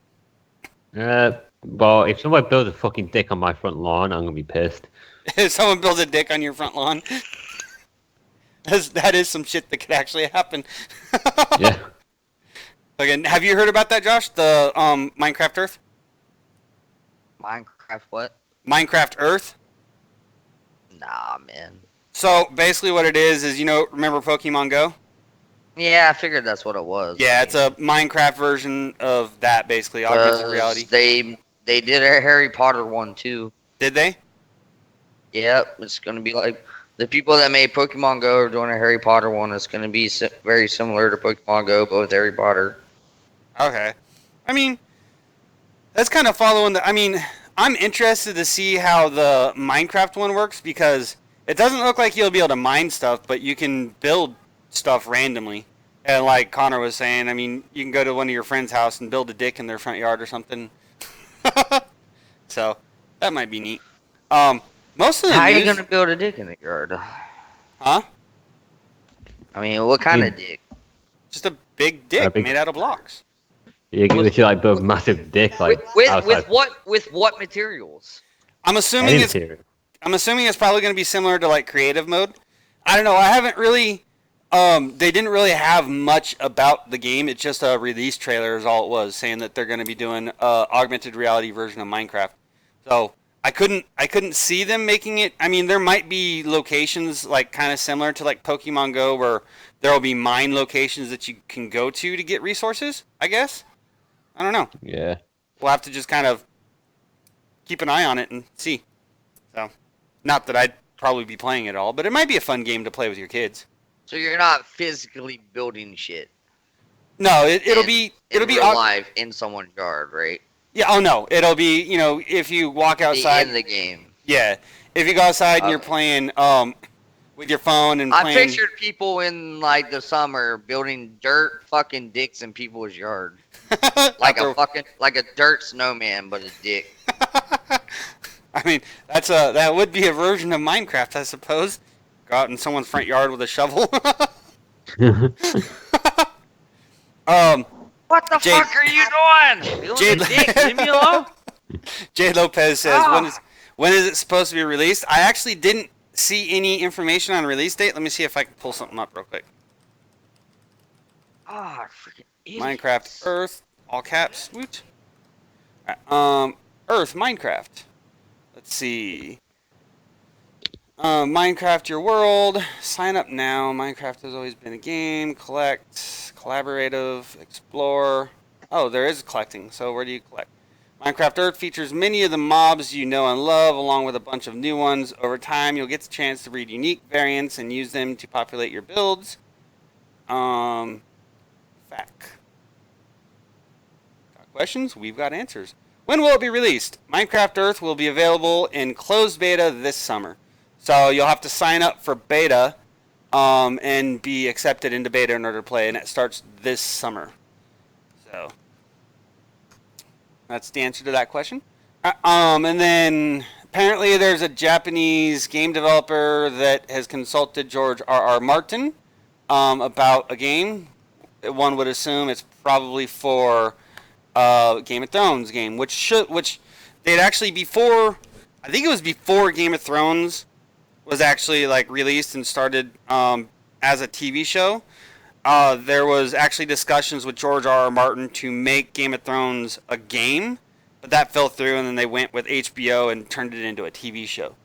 Well, if somebody builds a fucking dick on my front lawn, I'm gonna be pissed. If someone builds a dick on your front lawn, that is some shit that could actually happen. Yeah. Again, have you heard about that, Josh? The Minecraft Earth? Minecraft what? Minecraft Earth? Nah, man. So basically what it is remember Pokemon Go? Yeah, I figured that's what it was. Yeah, it's a Minecraft version of that, basically, augmented reality. They did a Harry Potter one too. Did they? Yep, it's gonna be like the people that made Pokemon Go are doing a Harry Potter one. It's gonna be very similar to Pokemon Go, but with Harry Potter. Okay. I mean, that's kind of following I'm interested to see how the Minecraft one works, because it doesn't look like you'll be able to mine stuff, but you can build stuff randomly. And like Connor was saying, I mean, you can go to one of your friend's house and build a dick in their front yard or something. So, that might be neat. Most of the How are news... you gonna build a dick in the yard? Huh? I mean, what kind of dick? Just a big dick big- made out of blocks. You can literally like build a massive dick like outside With what materials? I'm assuming any it's material. I'm assuming it's probably going to be similar to like creative mode. I don't know. I haven't really They didn't really have much about the game. It's just a release trailer is all it was, saying that they're going to be doing a augmented reality version of Minecraft. So I couldn't see them making it. I mean, there might be locations like kind of similar to like Pokemon Go, where there will be mine locations that you can go to get resources. I guess. I don't know. Yeah. We'll have to just kind of keep an eye on it and see. So, not that I'd probably be playing it all, but it might be a fun game to play with your kids. So you're not physically building shit. No, it'll in- be in real life in someone's yard, right? Yeah. Oh no, it'll be if you walk outside. In the game. Yeah, if you go outside and you're Okay. playing with your phone and I playing. pictured people in like the summer building dirt fucking dicks in people's yard, like a dirt snowman, but a dick. I mean, that would be a version of Minecraft, I suppose. Go out in someone's front yard with a shovel. What the Jade- fuck are you doing? Building Jade- a dick, leave me alone. Jay Lopez says, Ah. when is it supposed to be released? I actually didn't see any information on release date. Let me see if I can pull something up real quick. Ah, freaking idiots. Minecraft Earth, all caps. Woot. Earth Minecraft. Let's see. Minecraft Your World. Sign up now. Minecraft has always been a game. Collect. Collaborative. Explore. Oh, there is collecting. So where do you collect? Minecraft Earth features many of the mobs you know and love, along with a bunch of new ones. Over time, you'll get the chance to breed unique variants and use them to populate your builds. Fact. Got questions? We've got answers. When will it be released? Minecraft Earth will be available in closed beta this summer. So you'll have to sign up for beta and be accepted into beta in order to play, and it starts this summer. So that's the answer to that question. And then apparently there's a Japanese game developer that has consulted George R.R. Martin about a game. One would assume it's probably for Game of Thrones game, which they'd actually before, I think it was before Game of Thrones was actually like released and started as a TV show. There was actually discussions with George R.R. Martin to make Game of Thrones a game, but that fell through, and then they went with HBO and turned it into a TV show.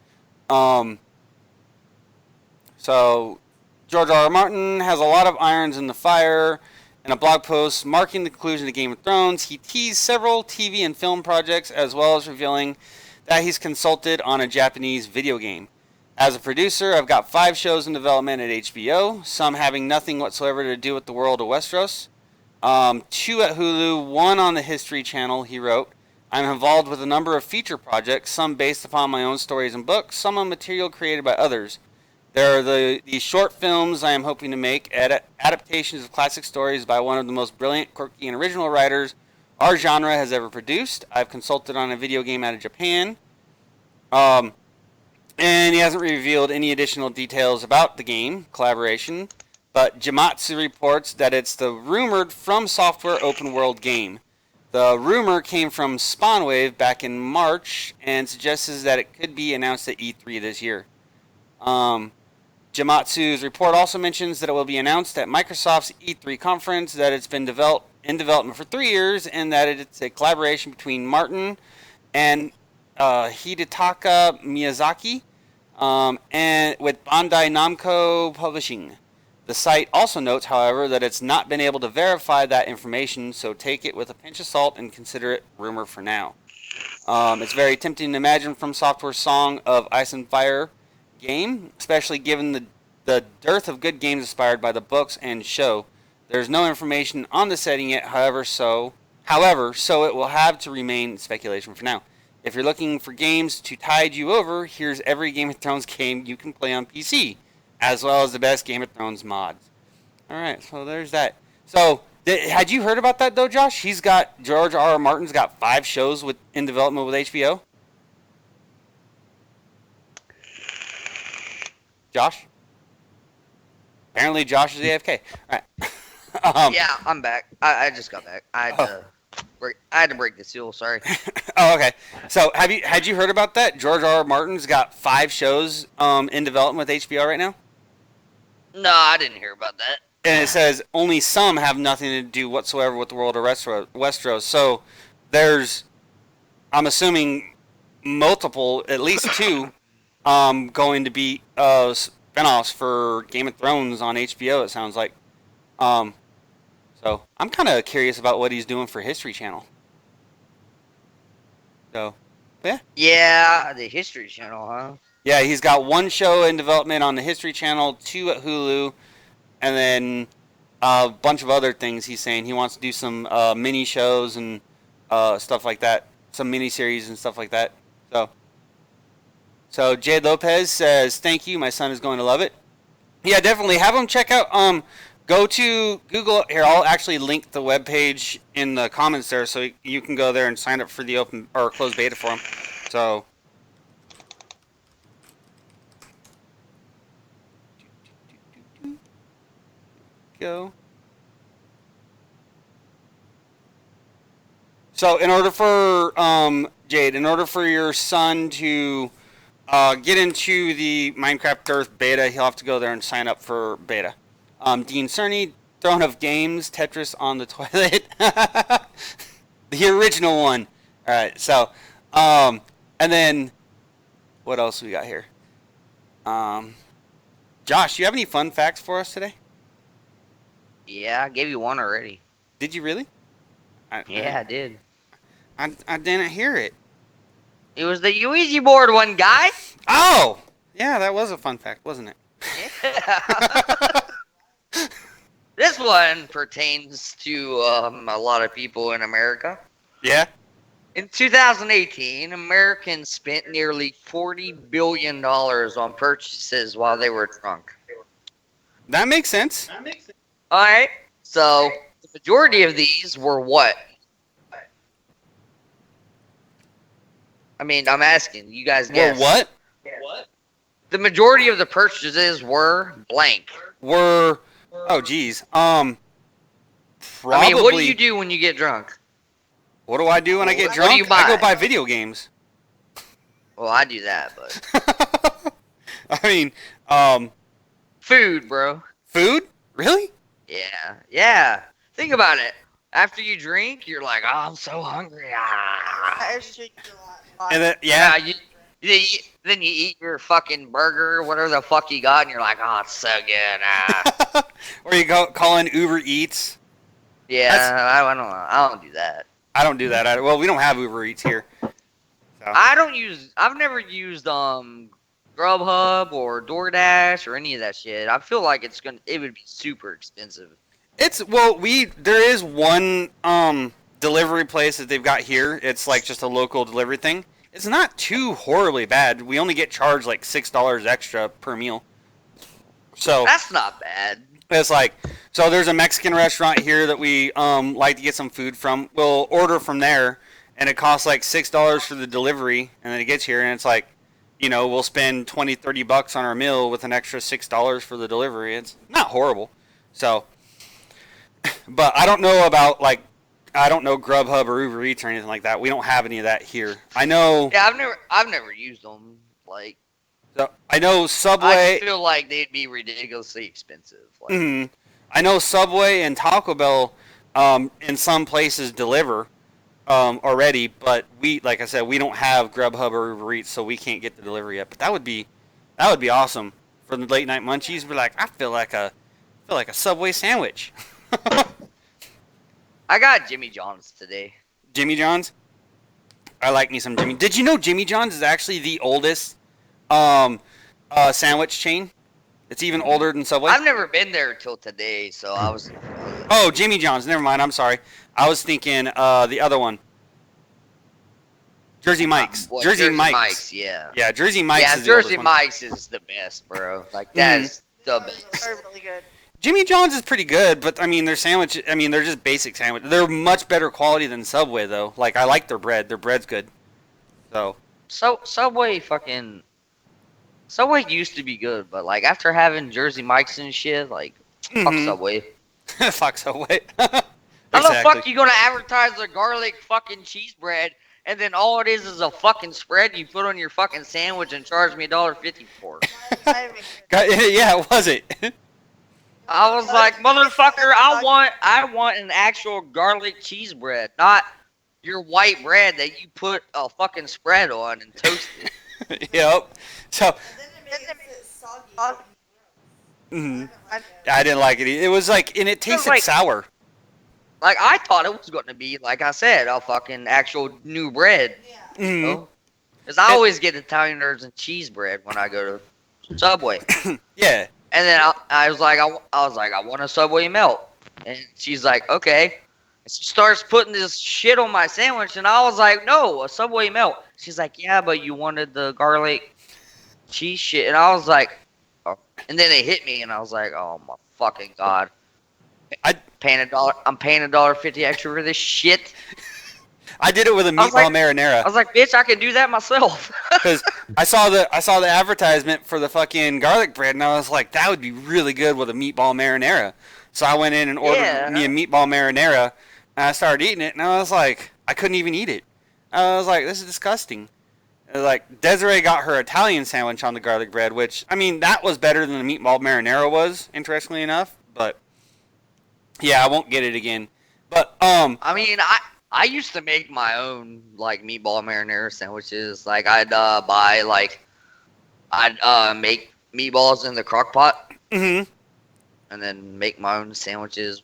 So George R.R. Martin has a lot of irons in the fire. In a blog post marking the conclusion of Game of Thrones, he teased several TV and film projects, as well as revealing that he's consulted on a Japanese video game. As a producer, I've got 5 shows in development at HBO, some having nothing whatsoever to do with the world of Westeros. 2 at Hulu, 1 on the History Channel, he wrote. I'm involved with a number of feature projects, some based upon my own stories and books, some on material created by others. There are these short films I am hoping to make, adaptations of classic stories by one of the most brilliant, quirky, and original writers our genre has ever produced. I've consulted on a video game out of Japan. And he hasn't revealed any additional details about the game collaboration, but Jamatsu reports that it's the rumored From Software open world game. The rumor came from Spawnwave back in March and suggests that it could be announced at E3 this year. Jamatsu's report also mentions that it will be announced at Microsoft's E3 conference, that it's been in development for 3 years, and that it's a collaboration between Martin and Hidetaka Miyazaki, and with Bandai Namco Publishing. The site also notes, however, that it's not been able to verify that information, so take it with a pinch of salt and consider it rumor for now. It's very tempting to imagine From Software's Song of Ice and Fire game, especially given the dearth of good games inspired by the books and show. There's no information on the setting yet, however, so it will have to remain speculation for now. If you're looking for games to tide you over, here's every Game of Thrones game you can play on PC, as well as the best Game of Thrones mods. Alright, so there's that. So, had you heard about that though, Josh? George R.R. Martin's got 5 shows in development with HBO. Josh? Apparently Josh is AFK. Alright. Yeah, I'm back. I just got back. I had to break the seal. Sorry. Oh, okay. So, had you heard about that? George R.R. Martin's got 5 shows in development with HBO right now. No, I didn't hear about that. And it says only some have nothing to do whatsoever with the world of Westeros. So there's, I'm assuming, multiple, at least two, going to be spinoffs for Game of Thrones on HBO. It sounds like. So I'm kind of curious about what he's doing for History Channel. So, yeah. Yeah, the History Channel, huh? Yeah, he's got one show in development on the History Channel, two at Hulu, and then a bunch of other things. He's saying he wants to do some mini shows and stuff like that, some mini series and stuff like that. So Jade Lopez says, "Thank you. My son is going to love it." Yeah, definitely have him check out. Go to Google. Here, I'll actually link the webpage in the comments there, so you can go there and sign up for the open or closed beta for him. So. Go. So, in order for Jade, in order for your son to get into the Minecraft Earth beta, he'll have to go there and sign up for beta. Dean Cerny, Throne of Games, Tetris on the Toilet, the original one. All right, so, and then what else we got here? Josh, do you have any fun facts for us today? Yeah, I gave you one already. Did you really? Yeah, I did. I didn't hear it. It was the Ouija board one, guy. Oh! Yeah, that was a fun fact, wasn't it? Yeah. This one pertains to a lot of people in America. Yeah? In 2018, Americans spent nearly $40 billion on purchases while they were drunk. That makes sense. All right. So the majority of these were what? I mean, I'm asking you guys. Guess. Well, what? The majority of the purchases were blank. Were... Oh, geez. Probably... I mean, what do you do when you get drunk? What do I do when I get What drunk? do you buy? I go buy video games. Well, I do that, but I mean, food, bro. food? Really? Yeah. Think about it. After you drink, you're like, oh, I'm so hungry. I drink a lot. And then, yeah. Then you eat your fucking burger, whatever the fuck you got, and you're like, oh, it's so good. Or you go call in Uber Eats. Yeah, I don't do that. I don't do that either. Well, we don't have Uber Eats here. So. I've never used Grubhub or DoorDash or any of that shit. I feel like it would be super expensive. There is one delivery place that they've got here. It's like just a local delivery thing. It's not too horribly bad. We only get charged like $6 extra per meal. So That's not bad. it's like, so there's a Mexican restaurant here that we like to get some food from. We'll order from there, and it costs like $6 for the delivery, and then it gets here, and it's like, we'll spend $20-$30 on our meal with an extra $6 for the delivery. It's not horrible. So, but I don't know about I don't know Grubhub or Uber Eats or anything like that. We don't have any of that here. I know. Yeah, I've never used them. Like, I know Subway. I feel like they'd be ridiculously expensive. Like, Mhm. I know Subway and Taco Bell in some places deliver already, but like I said, we don't have Grubhub or Uber Eats, so we can't get the delivery yet. But that would be awesome for the late night munchies. We're like, I feel like a Subway sandwich. I got Jimmy John's today. Jimmy John's. I like me some Jimmy. Did you know Jimmy John's is actually the oldest sandwich chain? It's even older than Subway. I've never been there till today, so I was. Oh, Jimmy John's. Never mind. I'm sorry. I was thinking the other one. Jersey Mike's. Jersey Mike's. Yeah. Yeah, Jersey Mike's. Yeah, is the Jersey oldest one. Mike's is the best, bro. Like that's the best. They're really good. Jimmy John's is pretty good, but I mean their sandwich. I mean they're just basic sandwich. They're much better quality than Subway though. Like I like their bread. Their bread's good. So. Subway used to be good, but like after having Jersey Mike's and shit, like fuck Subway. Fuck Subway. How the fuck you gonna advertise the garlic fucking cheese bread and then all it is a fucking spread you put on your fucking sandwich and charge me $1.50 for? Yeah, was it? I was like, motherfucker, I want an actual garlic cheese bread, not your white bread that you put a fucking spread on and toast it. Yep. So, And then it makes it soggy. mhm. I I didn't like it. It was like, and it tasted like- sour. Like I thought it was going to be, like I said, a fucking actual new bread. Yeah. Mhm. Because I always get Italian herbs and cheese bread when I go to Subway. Yeah. And then I was like, I want a Subway melt. And she's like, okay. And she starts putting this shit on my sandwich, and I was like, no, a Subway melt. She's like, yeah, but you wanted the garlic cheese shit. And I was like, oh. And then they hit me, and I was like, oh my fucking god. I'm paying $1.50 extra for this shit. I did it with a I was meatball like- marinara. I was like, bitch, I can do that myself. Because I saw the advertisement for the fucking garlic bread, and I was like, that would be really good with a meatball marinara. So I went in and ordered me a meatball marinara, and I started eating it, and I was like, I couldn't even eat it. I was like, this is disgusting. Like, Desiree got her Italian sandwich on the garlic bread, which, I mean, that was better than the meatball marinara was, interestingly enough. But, yeah, I won't get it again. But, I mean, I used to make my own like meatball marinara sandwiches. Like I'd make meatballs in the crock pot mm-hmm. and then make my own sandwiches.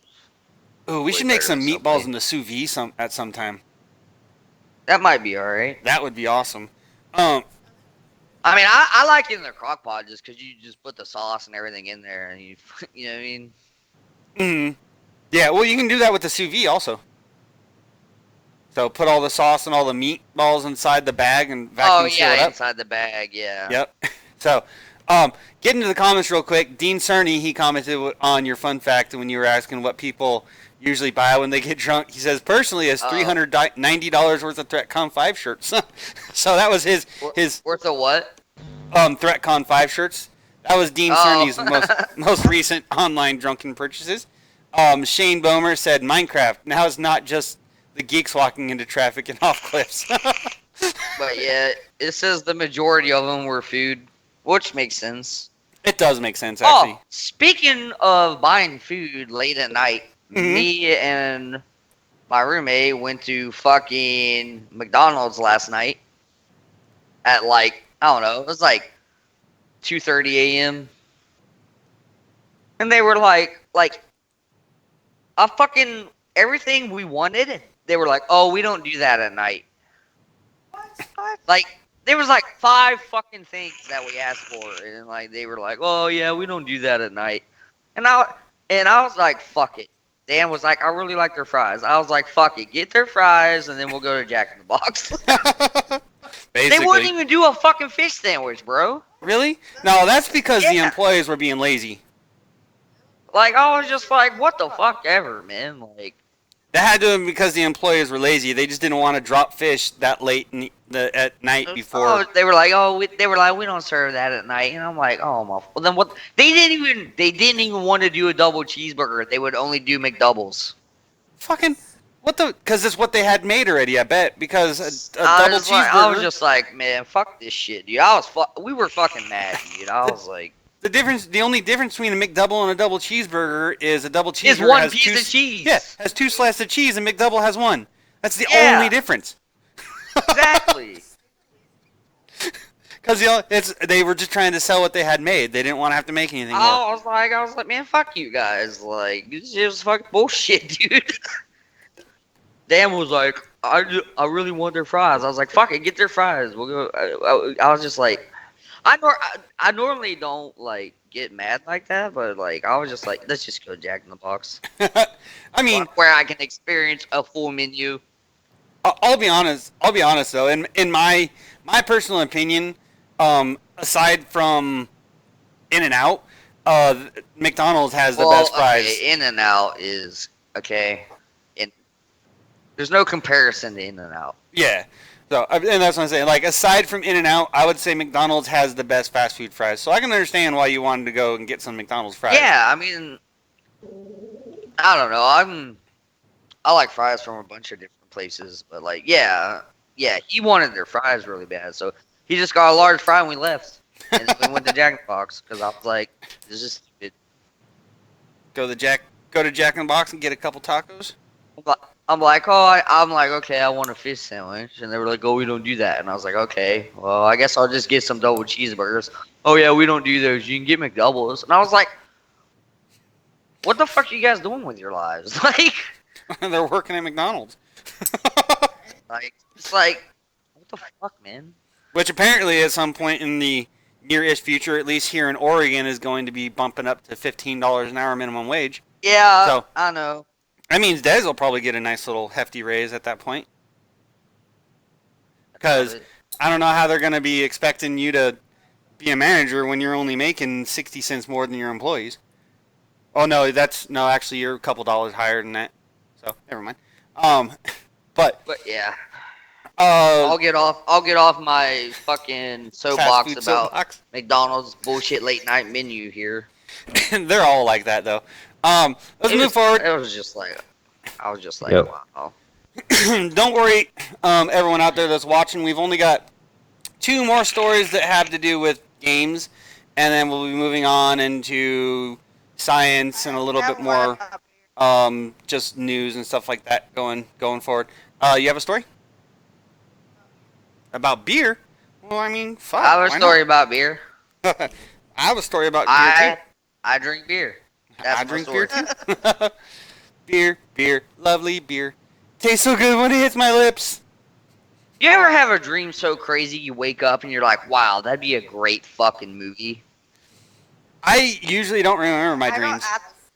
Ooh, we Way should make better some than meatballs Subway. in the sous vide at some time. That might be alright. That would be awesome. I mean, I like it in the crock pot just because you just put the sauce and everything in there and you know what I mean. Mm-hmm. Yeah, well, you can do that with the sous vide also. So put all the sauce and all the meatballs inside the bag and vacuum seal it up. inside the bag, yeah. Yep. So, get into the comments real quick. Dean Cerny, he commented on your fun fact when you were asking what people usually buy when they get drunk. He says, personally, it's $390 worth of ThreatCon 5 shirts. So that was his Worth of what? ThreatCon 5 shirts. That was Dean Oh. Cerny's most recent online drunken purchases. Shane Bomer said, Minecraft. Now it's not just the geeks walking into traffic and off cliffs. But yeah, it says the majority of them were food, which makes sense. It does make sense, actually. Oh, speaking of buying food late at night, Mhm. me and my roommate went to fucking McDonald's last night at like, I don't know, it was like 2:30 a.m. And they were like a fucking everything we wanted. They were like, "Oh, we don't do that at night." What? Like there was like 5 fucking things that we asked for, and like they were like, "Oh yeah, we don't do that at night." And I was like, "Fuck it." Dan was like, "I really like their fries." I was like, "Fuck it, get their fries, and then we'll go to Jack in the Box." They Basically. wouldn't even do a fucking fish sandwich, bro. Really? No, that's because the Yeah. employees were being lazy. Like I was just like, "What the fuck ever, man?" Like, That had to be because the employees were lazy. They just didn't want to drop fish that late at night before. oh, they were like, we don't serve that at night," and I'm like, "Oh my." Well, then what? They didn't even want to do a double cheeseburger. They would only do McDoubles. Fucking what the? Because it's what they had made already. I bet because a I double was like- cheeseburger. I was just like, man, fuck this shit, dude. We were fucking mad, dude. I was like, the only difference between a McDouble and a double cheeseburger is a double cheeseburger it's one has piece two, of cheese. Yeah, has 2 slices of cheese, and McDouble has 1. That's the Yeah. only difference. Exactly. Because they were just trying to sell what they had made. They didn't want to have to make anything more. I was like, man, fuck you guys. Like, this is fucking bullshit, dude. Dan was like, I really want their fries. I was like, fuck it, get their fries. We'll go. I was just like, I normally don't like get mad like that, but like I was just like, let's just go Jack in the Box, I mean, where I can experience a full menu. I'll be honest though. In my personal opinion, aside from In-N-Out, McDonald's has the best fries. Okay, In-N-Out is okay. There's no comparison to In-N-Out. Yeah. So, and that's what I'm saying. Like, aside from In-N-Out, I would say McDonald's has the best fast food fries. So I can understand why you wanted to go and get some McDonald's fries. Yeah, I mean, I don't know. I like fries from a bunch of different places, but like, yeah, he wanted their fries really bad, so he just got a large fry and we left, and then we went to Jack in the Box because I was like, this is stupid. Go to Jack in the Box and get a couple tacos. I'm like, I'm like, okay, I want a fish sandwich, and they were like, oh, we don't do that, and I was like, okay, well, I guess I'll just get some double cheeseburgers. Oh yeah, we don't do those. You can get McDoubles, and I was like, what the fuck are you guys doing with your lives? They're working at McDonald's. It's like, what the fuck, man? Which apparently at some point in the near-ish future, at least here in Oregon, is going to be bumping up to $15 an hour minimum wage. Yeah, So- I know. That means Dez will probably get a nice little hefty raise at that point. Because I don't know how they're going to be expecting you to be a manager when you're only making 60 cents more than your employees. Oh, no, actually, you're a couple dollars higher than that. So, never mind. But yeah, I'll get off my fucking fast soapbox food about soapbox. McDonald's bullshit late night menu here. They're all like that, though. Let's move forward. It was just like, I was just like, Yep. wow. Don't worry, everyone out there that's watching. We've only got 2 more stories that have to do with games, and then we'll be moving on into science and a little bit more just news and stuff like that going forward. You have a story about beer? Well, I mean, fuck. I have a why story about beer. not? I have a story about beer too. I drink beer. That's I my drink story. beer too. beer, lovely beer. Tastes so good when it hits my lips. You ever have a dream so crazy you wake up and you're like, wow, that'd be a great fucking movie? I usually don't remember my I don't dreams.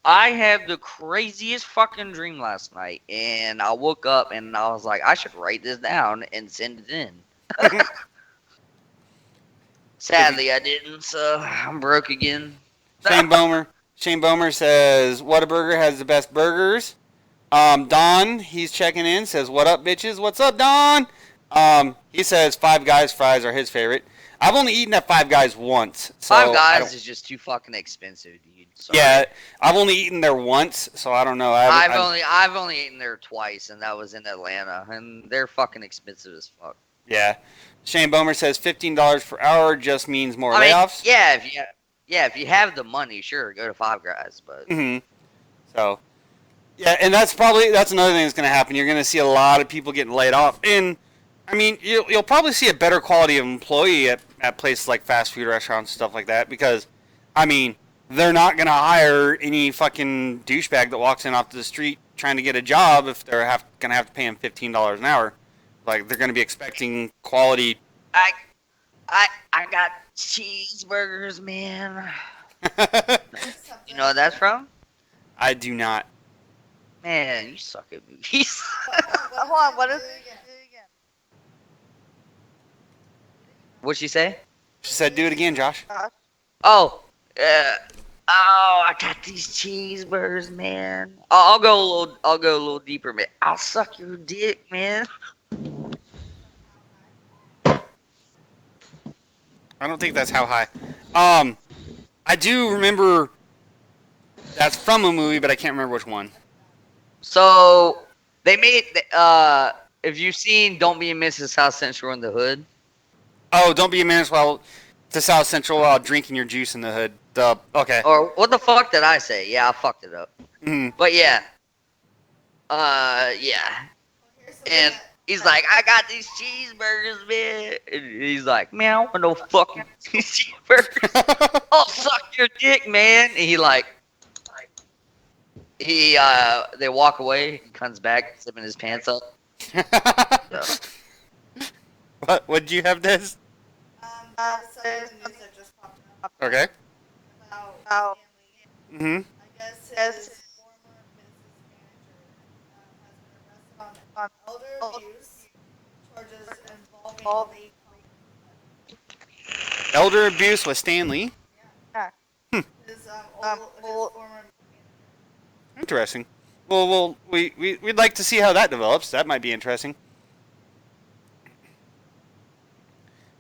I had the craziest fucking dream last night, and I woke up and I was like, I should write this down and send it in. Sadly, I didn't, so I'm broke again. Shane Bomer says, Whataburger has the best burgers. Don, he's checking in, says, what up, bitches? What's up, Don? He says Five Guys fries are his favorite. I've only eaten at Five Guys once. So Five I Guys don't- is just too fucking expensive, dude. Sorry. Yeah, I've only eaten there once, so I don't know. I've only eaten there twice, and that was in Atlanta, and they're fucking expensive as fuck. Yeah. Shane Bomer says $15 per hour just means more I mean, layoffs. if you have the money, sure, go to Five Guys, but Mm-hmm. So, yeah, and that's another thing that's going to happen. You're going to see a lot of people getting laid off. And, I mean, you'll probably see a better quality of employee at places like fast food restaurants and stuff like that because, I mean, they're not going to hire any fucking douchebag that walks in off the street trying to get a job if they're going to have to pay him $15 an hour. Like, they're going to be expecting quality. I got cheeseburgers, man. You know what that's from? I do not. Man, you suck at movies. Hold on, what is it again? What'd she say? She said, do it again, Josh. Oh, I got these cheeseburgers, man. I'll go a little deeper, man. I'll suck your dick, man. I don't think that's how high. I do remember that's from a movie, but I can't remember which one. So they made if you've seen Don't Be a Mrs. South Central in the Hood. Oh, don't be a menace to South Central while drinking your juice in the hood. Okay. Or what the fuck did I say? Yeah, I fucked it up. Mhm. But yeah. Yeah. And he's like, I got these cheeseburgers, man. And he's like, man, I want no fucking cheeseburgers. I'll suck your dick, man. And they walk away. He comes back, zipping his pants up. So, What did you have, Des? So the news that just popped up Okay. about Stanley. Mm-hmm. I guess his former business manager has been arrested on elder abuse charges involving Elder abuse with Stanley. his former Interesting. Well, we'd like to see how that develops. That might be interesting.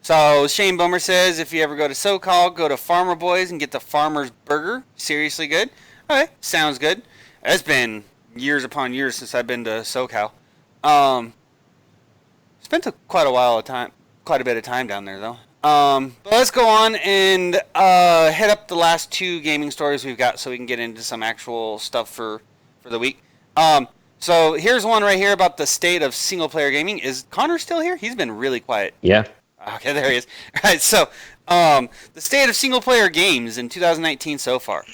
So Shane Bummer says, if you ever go to SoCal, go to Farmer Boys and get the Farmer's Burger. Seriously good. Okay, sounds good. It's been years upon years since I've been to SoCal. Spent quite a bit of time down there though. But let's go on and hit up the last two gaming stories we've got so we can get into some actual stuff for the week. So here's one right here about the state of single-player gaming. Is Connor still here? He's been really quiet. Yeah. Okay, there he is. All right, so the state of single-player games in 2019 so far.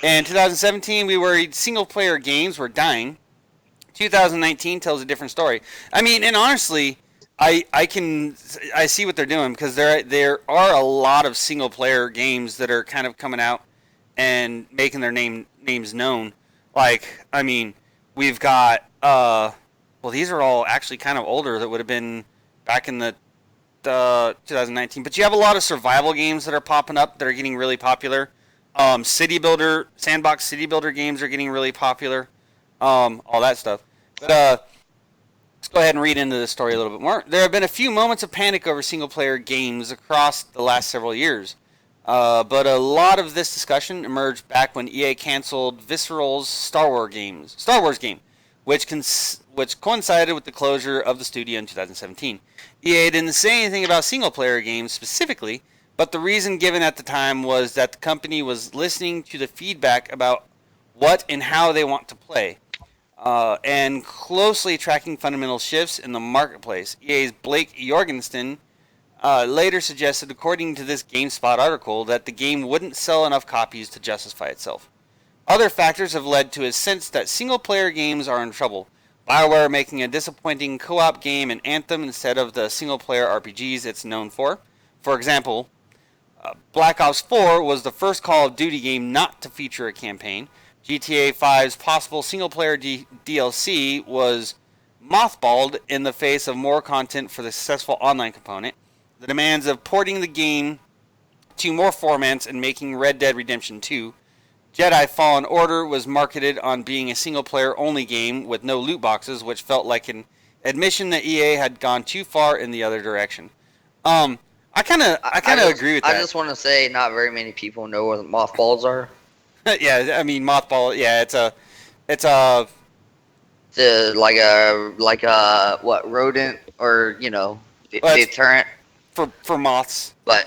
In 2017, we worried single-player games were dying. 2019 tells a different story. I mean, and honestly, I see what they're doing because there are a lot of single-player games that are kind of coming out and making their names known. Like, I mean, we've got well, these are all actually kind of older that would have been back in the 2019. But you have a lot of survival games that are popping up that are getting really popular. Sandbox city builder games are getting really popular. All that stuff. But let's go ahead and read into this story a little bit more. There have been a few moments of panic over single-player games across the last several years. But a lot of this discussion emerged back when EA canceled Visceral's Star Wars game, which coincided with the closure of the studio in 2017. EA didn't say anything about single-player games specifically, but the reason given at the time was that the company was listening to the feedback about what and how they want to play, and closely tracking fundamental shifts in the marketplace. EA's Blake Jorgensen later suggested, according to this GameSpot article, that the game wouldn't sell enough copies to justify itself. Other factors have led to a sense that single-player games are in trouble. BioWare making a disappointing co-op game in Anthem instead of the single-player RPGs it's known for. For example, Black Ops 4 was the first Call of Duty game not to feature a campaign. GTA 5's possible single-player DLC was mothballed in the face of more content for the successful online component. The demands of porting the game to more formats and making Red Dead Redemption 2. Jedi Fallen Order was marketed on being a single-player only game with no loot boxes, which felt like an admission that EA had gone too far in the other direction. I kind of agree with that. I just want to say, not very many people know what mothballs are. Yeah, I mean mothball. Yeah, it's a like a what, rodent, or deterrent. For moths. But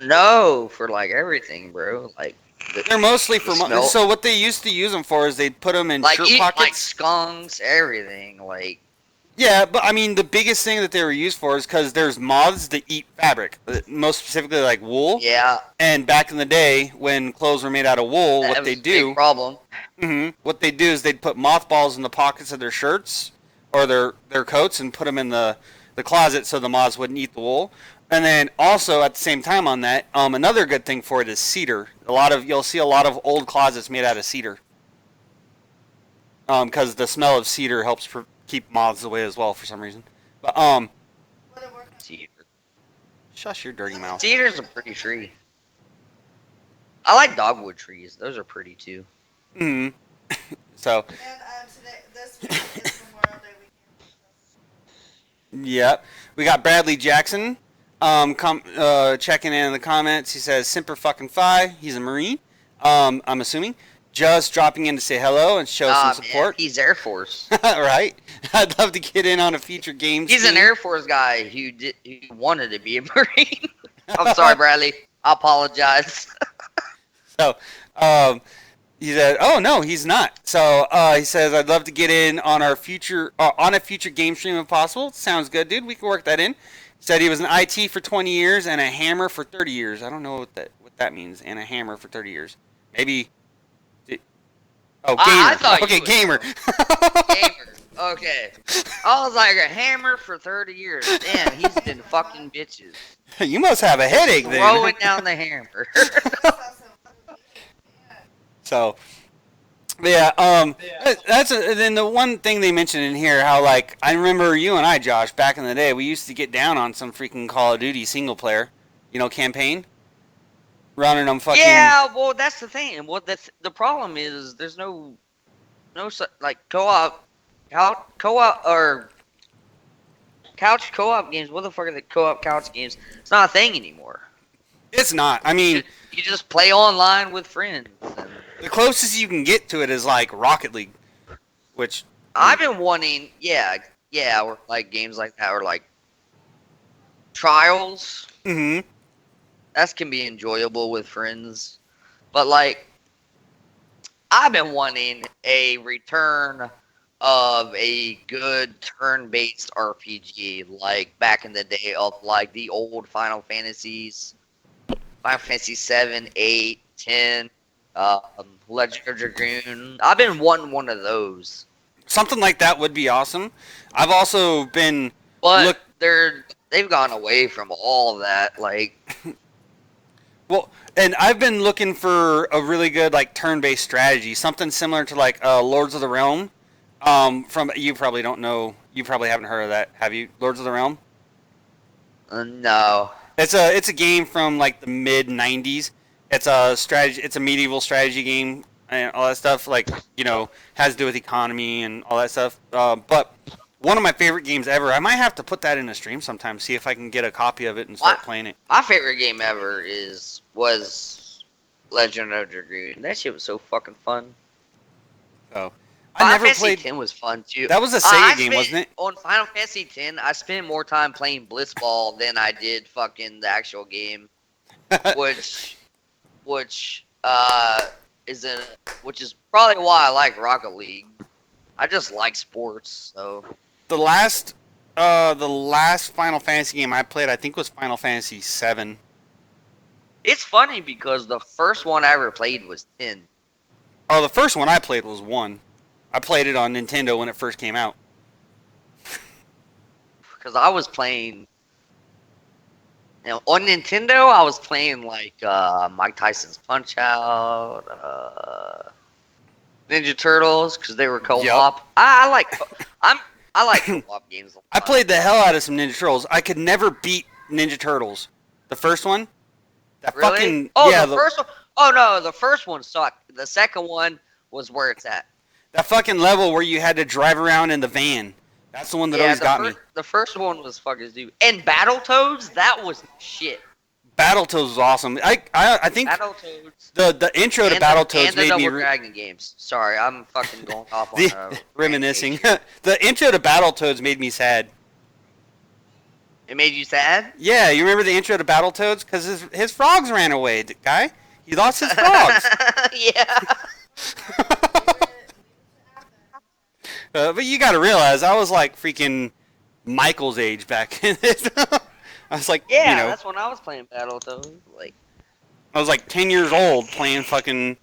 no, for like everything, bro. Like they're mostly for moths. So what they used to use them for is they'd put them in shirt pockets, like skunks, everything. Like, yeah, but I mean the biggest thing that they were used for is because there's moths that eat fabric, most specifically like wool. Yeah. And back in the day when clothes were made out of wool, what they do? Big problem. What they do is they'd put mothballs in the pockets of their shirts or their coats and put them in the closet so the moths wouldn't eat the wool. And then also at the same time on that, another good thing for it is cedar. You'll see a lot of old closets made out of cedar. Because the smell of cedar helps keep moths away as well for some reason. But Cedar. Shush your dirty mouth. Cedar's a pretty tree. I like dogwood trees. Those are pretty too. So. And today, this week is Memorial Day weekend. Yep. We got Bradley Jackson checking in the comments. He says, Semper fucking Fi. He's a Marine, I'm assuming. Just dropping in to say hello and show some support. Man, he's Air Force. Right. I'd love to get in on a future game. He's an Air Force guy who wanted to be a Marine. I'm sorry, Bradley. I apologize. So, he said, "Oh no, he's not." So he says, "I'd love to get in on our future on a future game stream if possible." Sounds good, dude. We can work that in. Said he was an IT for 20 years and a hammer for 30 years. I don't know what that means. And a hammer for 30 years. Maybe. Oh, gamer. I thought okay, gamer. Gamer. Okay. I was like, a hammer for 30 years. Damn, he's been fucking bitches. You must have a headache then. Throwing down the hammer. So, yeah, then the one thing they mentioned in here, how, like, I remember you and I, Josh, back in the day, we used to get down on some freaking Call of Duty single player, campaign. Running them fucking... Yeah, well, that's the thing. Well, the problem is there's no like co-op or couch co-op games. What the fuck are the co-op couch games? It's not a thing anymore. It's not. I mean... You just play online with friends. The closest you can get to it is, like, Rocket League, which... I've been wanting... Yeah, or, like, games like that, or, like... Trials. Mm-hmm. That can be enjoyable with friends, but like I've been wanting a return of a good turn-based RPG, like back in the day of like the old Final Fantasies, Final Fantasy 7, 8, 10, Legend of Dragoon. I've been wanting one of those, Something like that would be awesome. I've also been but look. they've gone away from all of that. Like, Well, and I've been looking for a really good like turn-based strategy, something similar to like Lords of the Realm. From you probably don't know, you probably haven't heard of that, have you? Lords of the Realm. no. It's a game from like the mid '90s. It's a strategy. It's a medieval strategy game and all that stuff. Like has to do with economy and all that stuff. But one of my favorite games ever. I might have to put that in a stream sometime. See if I can get a copy of it and start playing it. My favorite game ever was Legend of Dragoon. That shit was so fucking fun. So I Final never Fantasy played. X was fun too. That was a I Sega game, spent- wasn't it? On Final Fantasy X, I spent more time playing Blitzball than I did fucking the actual game, which is which is probably why I like Rocket League. I just like sports, so The last Final Fantasy game I played, I think, was Final Fantasy VII. it's funny because the first one I ever played was 10. Oh, the first one I played was 1. I played it on Nintendo when it first came out. Because I was playing, on Nintendo, I was playing like Mike Tyson's Punch Out, Ninja Turtles, because they were co-op. Yup. I like co-op games. I played the hell out of some Ninja Turtles. I could never beat Ninja Turtles. The first one? That Really? fucking The first one. Oh no, the first one sucked. The second one was where it's at. that fucking level where you had to drive around in the van. That's the one that always got me. The first one was fucking stupid. And Battletoads, that was shit. Battletoads was awesome. I think Battletoads. the intro to And Battletoads the made Double me Dragon games. Sorry, I'm fucking going off on the, reminiscing. rampage. The intro to Battletoads made me sad. It made you sad? Yeah, you remember the intro to Battletoads? Because his frogs ran away, guy. He lost his frogs. Yeah. But you got to realize, I was like freaking Michael's age back in it. I was like, Yeah, that's when I was playing Battletoads. Like, I was like 10 years old playing fucking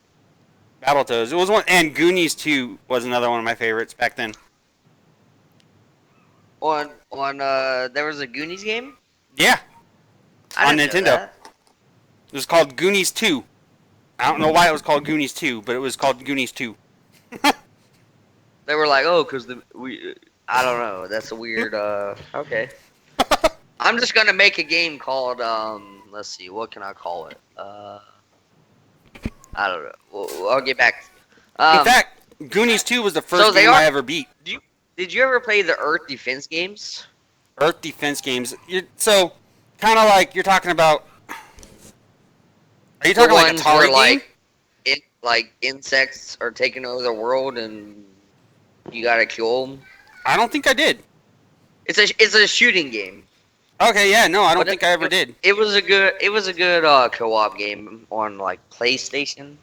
Battletoads. It was one, and Goonies 2 was another one of my favorites back then. there was a Goonies game? Yeah, I on didn't know Nintendo. that. It was called Goonies 2. I don't know why it was called Goonies 2, but it was called Goonies 2. They were like, oh, because I don't know. That's a weird, okay. I'm just gonna make a game called, let's see, what can I call it? I don't know. I'll get back. In fact, Goonies 2 was the first so they game are- I ever beat. Did you ever play the Earth Defense games? Earth defense games. So, kind of like you're talking about. Are you talking like ones Atari where, game? like insects are taking over the world and you gotta kill them. I don't think I did. It's a shooting game. Okay, yeah, no, I don't But think I ever did. It was a good co-op game on like PlayStation.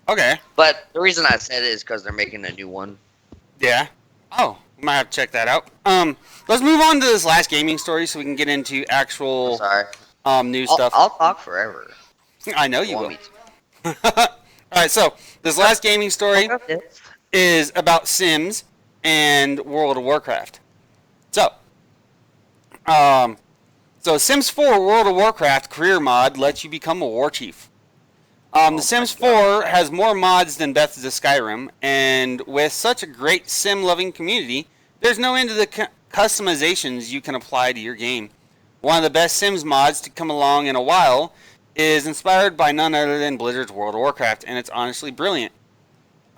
Okay, But the reason I said it is because they're making a new one. yeah. Oh, we might have to check that out. Let's move on to this last gaming story so we can get into I'm actual sorry. news I'll, stuff. I'll talk forever. I know if you want will. me to. All right, so this last gaming story Okay. is about Sims and World of Warcraft. So Sims 4 World of Warcraft career mod lets you become a war chief. The Sims 4 has more mods than Bethesda Skyrim, and with such a great sim-loving community, there's no end to the customizations you can apply to your game. One of the best Sims mods to come along in a while is inspired by none other than Blizzard's World of Warcraft, and it's honestly brilliant.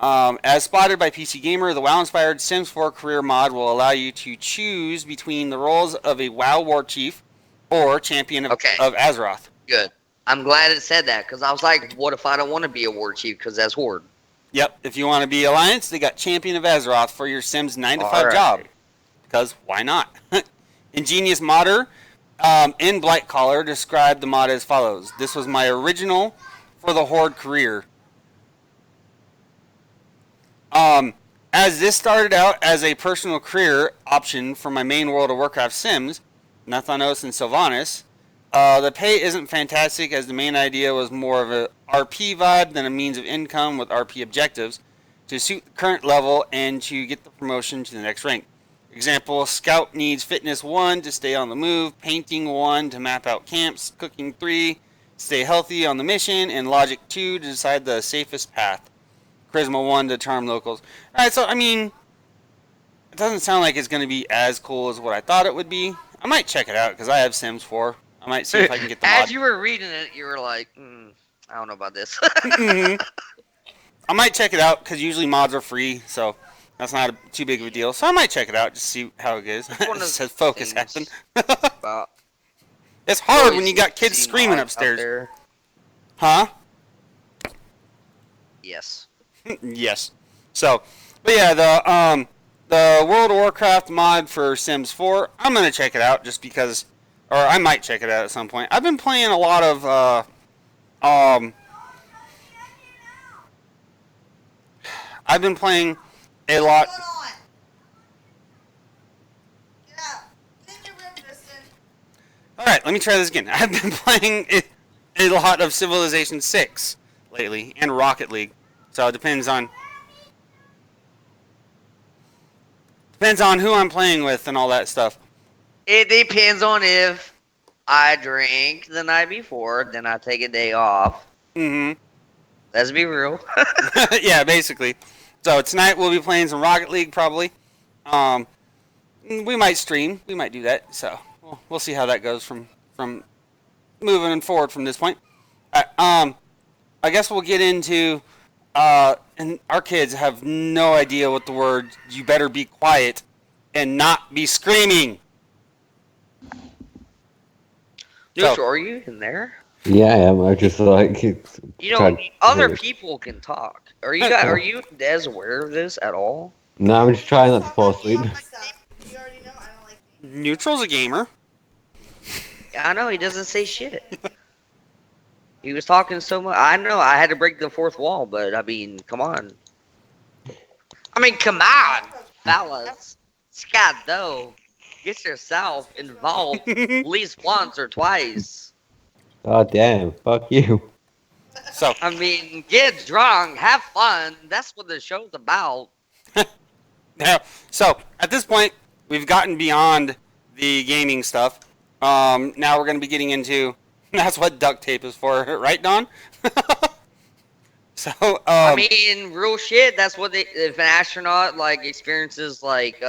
As spotted by PC Gamer, the WoW-inspired Sims 4 career mod will allow you to choose between the roles of a WoW war chief or champion of Azeroth. Good. I'm glad it said that because I was like, what if I don't want to be a war chief because that's Horde? Yep, if you want to be Alliance, they got Champion of Azeroth for your Sims 9 to 5 Alright. job. Because why not? Ingenious modder in Blight Collar described the mod as follows. This was my original for the Horde career. As this started out as a personal career option for my main World of Warcraft Sims, Nathanos and Sylvanas, the pay isn't fantastic as the main idea was more of a RP vibe than a means of income with RP objectives to suit the current level and to get the promotion to the next rank. Example, Scout needs Fitness 1 to stay on the move, Painting 1 to map out camps, Cooking 3 stay healthy on the mission, and Logic 2 to decide the safest path. Charisma 1 to charm locals. Alright, so, I mean, it doesn't sound like it's going to be as cool as what I thought it would be. I might check it out, because I have Sims 4. I might see if I can get the mod. As you were reading it, you were like, I don't know about this. I might check it out, because usually mods are free, so that's not too big of a deal. So I might check it out, just see how it is. It says focus happen. About It's hard when you got kids screaming upstairs. Huh? Yes. Yes. So, but yeah, the World of Warcraft mod for Sims 4, I'm gonna check it out just because, or I might check it out at some point. I've been playing a lot of I've been playing a lot. What's going on? Get out. Get in your room, Tristan. All right, let me try this again. I've been playing a lot of Civilization 6 lately and Rocket League. So it depends on who I'm playing with and all that stuff. It depends on if I drink the night before, then I take a day off. Mm-hmm. Let's be real. Yeah, basically. So tonight we'll be playing some Rocket League probably. We might stream. We might do that. So we'll see how that goes from moving forward from this point. I guess we'll get into. And our kids have no idea what the word "you better be quiet" and not be screaming. Joshua, are you in there? Yeah, I am. I just like it's. You know, other people can talk. Are you guys, are you and Des aware of this at all? No, I'm just trying not to fall Stop talking asleep. about my stuff. You already know I don't like me. Neutral's a gamer. I know he doesn't say shit. He was talking so much. I know I had to break the fourth wall, but I mean, come on. Come on, fellas. Scott, though, get yourself involved at least once or twice. Oh damn! Fuck you. So I mean, get drunk, have fun. That's what the show's about. now, so at this point, we've gotten beyond the gaming stuff. Now we're going to be getting into. That's what duct tape is for, right, Don? So, I mean, real shit. That's what if an astronaut like experiences like,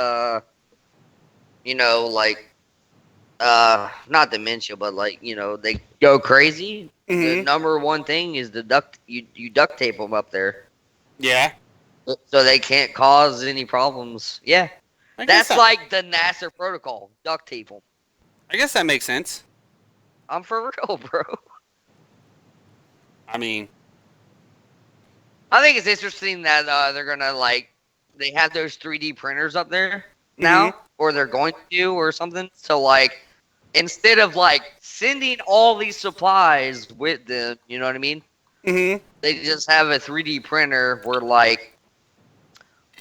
you know, like, not dementia, but like, you know, they go crazy. The Mhm. number one thing is the you duct tape them up there yeah, so they can't cause any problems. Yeah, I guess that's like the NASA protocol. Duct tape them. I guess that makes sense. I'm for real, bro. I mean, I think it's interesting that they're gonna like they have those 3D printers up there now, or they're going to do or something. So like, instead of like sending all these supplies with them, you know what I mean? mm-hmm. They just have a 3D printer where like,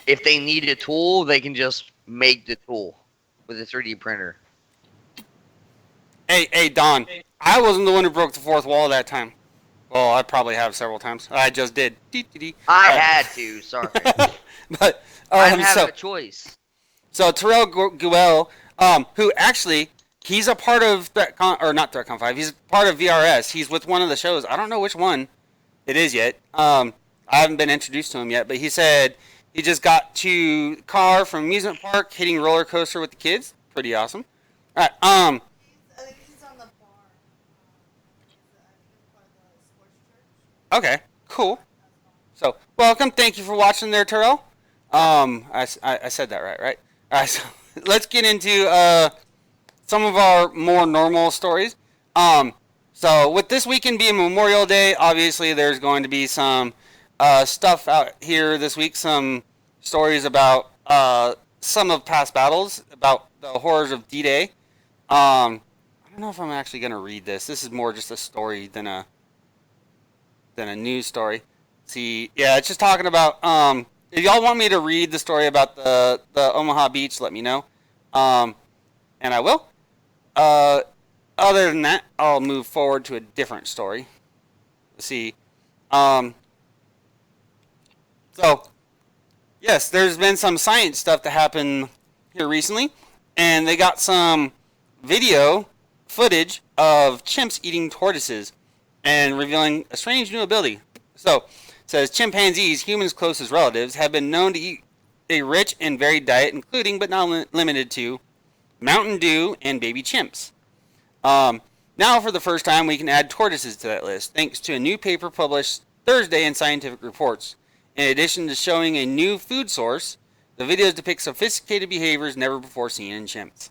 if they need a tool, they can just make the tool with a 3D printer. Hey, Don. I wasn't the one who broke the fourth wall that time. Well, I probably have several times. I just did. I had to. Sorry, But I didn't have so a choice. so Terrell Guel, who actually he's a part of ThreatCon or not ThreatCon 5. He's part of VRS. He's with one of the shows. I don't know which one it is yet. I haven't been introduced to him yet, but he said he just got to car from amusement park, hitting roller coaster with the kids. Pretty awesome. All right. I think he's on the bar. He's part of the sports church. Okay. Cool. So welcome. Thank you for watching there, Terrell. I said that right? All right. So let's get into some of our more normal stories. So with this weekend being Memorial Day, obviously there's going to be some stuff out here this week. Some stories about some of past battles, about the horrors of D-Day. I don't don't know if I'm actually gonna read this. This is more just a story than a news story. See, yeah, it's just talking about if y'all want me to read the story about the Omaha Beach, let me know. And I will. Uh, Other than that, I'll move forward to a different story. Let's see. Um, so yes, there's been some science stuff to happen here recently, and they got some video footage of chimps eating tortoises and revealing a strange new ability. So, it says chimpanzees, humans' closest relatives, have been known to eat a rich and varied diet, including but not limited to Mountain Dew and baby chimps. Now, for the first time, we can add tortoises to that list, thanks to a new paper published Thursday in Scientific Reports. In addition to showing a new food source, the videos depict sophisticated behaviors never before seen in chimps.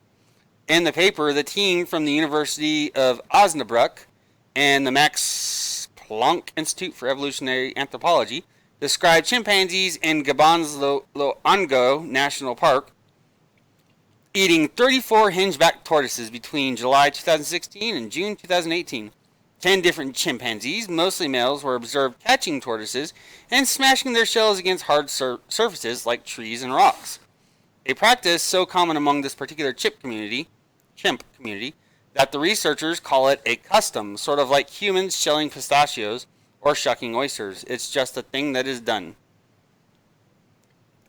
In the paper, the team from the University of Osnabrück and the Max Planck Institute for Evolutionary Anthropology described chimpanzees in Gabon's Loango National Park eating 34 hingeback tortoises between July 2016 and June 2018. 10 different chimpanzees, mostly males, were observed catching tortoises and smashing their shells against hard surfaces like trees and rocks. A practice so common among this particular chimp community, that the researchers call it a custom, sort of like humans shelling pistachios or shucking oysters. It's just a thing that is done.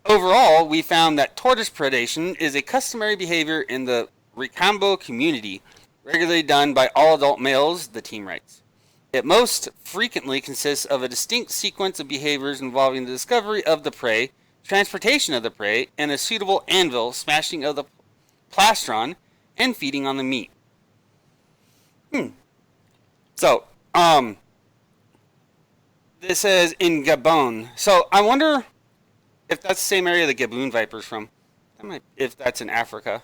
Overall, we found that tortoise predation is a customary behavior in the Ricambo community, regularly done by all adult males, the team writes. It most frequently consists of a distinct sequence of behaviors involving the discovery of the prey, transportation of the prey, and a suitable anvil, smashing of the plastron, and feeding on the meat. So, this says in Gabon. So, I wonder if that's the same area the Gaboon viper's from. If that's in Africa.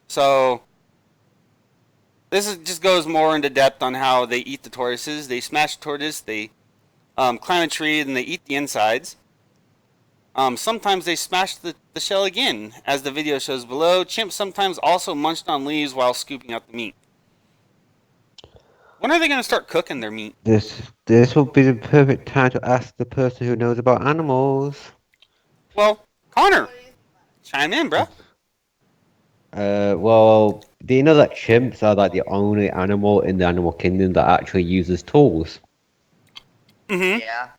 So just goes more into depth on how they eat the tortoises. They smash the tortoise, they climb a tree, and they eat the insides. Sometimes they smash the shell again, as the video shows below. Chimps sometimes also munched on leaves while scooping out the meat. When are they going to start cooking their meat? This will be the perfect time to ask the person who knows about animals. Well, Connor, What do you think about chime in, bro. Well, do you know that chimps are like the only animal in the animal kingdom that actually uses tools? Mm-hmm. Yeah.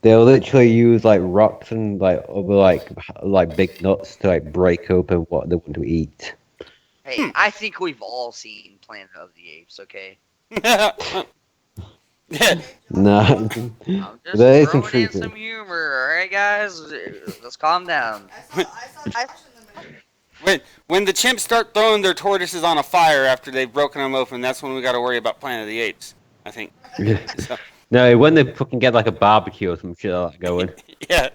They'll literally use like rocks and like other like big nuts to like break open what they want to eat. Hey, I think we've all seen Planet of the Apes, okay? Yeah. No, I'm just there is some throwing in truth in some humor, alright, guys? Let's calm down. I saw Josh in the movie. When the chimps start throwing their tortoises on a fire after they've broken them open, that's when we got to worry about Planet of the Apes, I think. it. So, No, when they fucking get like a barbecue or some shit like that going. yeah.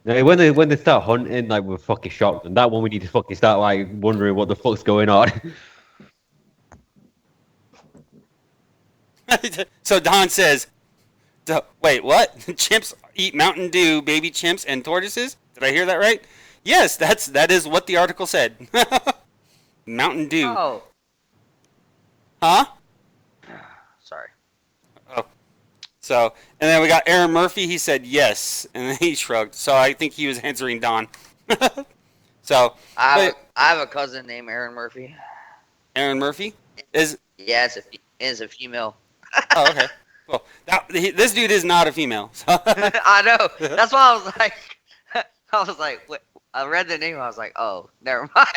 No, when they start hunting, like we're fucking shocked, and that one we need to fucking start like wondering what the fuck's going on. So Don says, wait, what? Chimps eat Mountain Dew, baby chimps, and tortoises? Did I hear that right? Yes, that is what the article said. Mountain Dew. Oh, Huh? sorry. Oh. So, and then we got Aaron Murphy. He said yes, and then he shrugged. So I think he was answering Don. So, I have a cousin named Aaron Murphy. Aaron Murphy is. Yeah, it's a female. Oh, okay. Well, this dude is not a female. So. I know. That's why I was like, wait, I read the name. I was like, oh, never mind.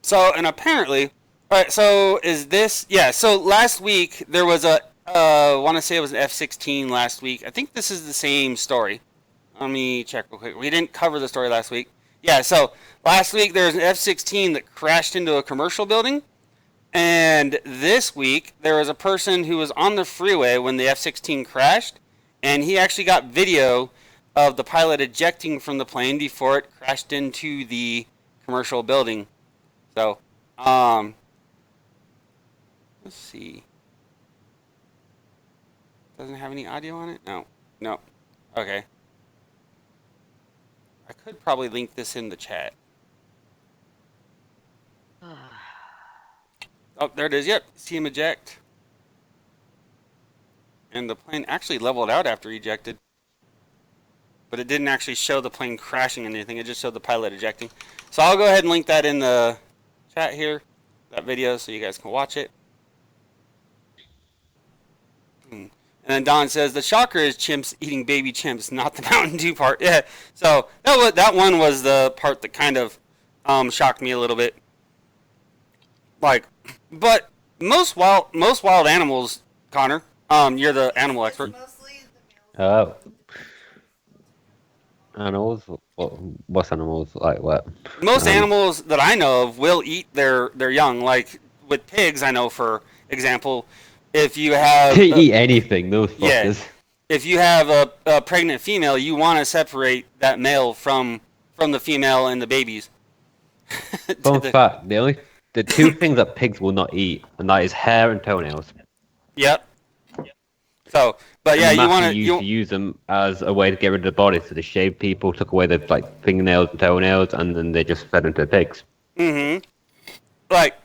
So, and apparently, all right. So is this? Yeah. So last week there was a. I want to say it was an F-16 last week. I think this is the same story. Let me check real quick. We didn't cover the story last week. Yeah. So last week there was an F-16 that crashed into a commercial building. And this week, there was a person who was on the freeway when the F-16 crashed, and he actually got video of the pilot ejecting from the plane before it crashed into the commercial building. So, let's see. Doesn't have any audio on it? No. Okay. I could probably link this in the chat. Oh, there it is. Yep. See him eject. And the plane actually leveled out after ejected. But it didn't actually show the plane crashing or anything. It just showed the pilot ejecting. So I'll go ahead and link that in the chat here, that video, so you guys can watch it. And then Don says, the shocker is chimps eating baby chimps, not the Mountain Dew part. Yeah, so that one was the part that kind of shocked me a little bit. Like, but most wild animals, Connor, you're the animal expert. Mostly the males. Oh. Animals? What's animals like? What? Most animals that I know of will eat their young. Like with pigs, I know for example, if you have They eat anything, those yeah. fuckers. If you have a pregnant female, you want to separate that male from the female and the babies. Fun fact: the two things that pigs will not eat, and that is hair and toenails. Yep. So, but yeah, And you want Matthew used to use them as a way to get rid of the body. So they shaved people, took away the fingernails and toenails, and then they just fed them to the pigs. Mm-hmm. Like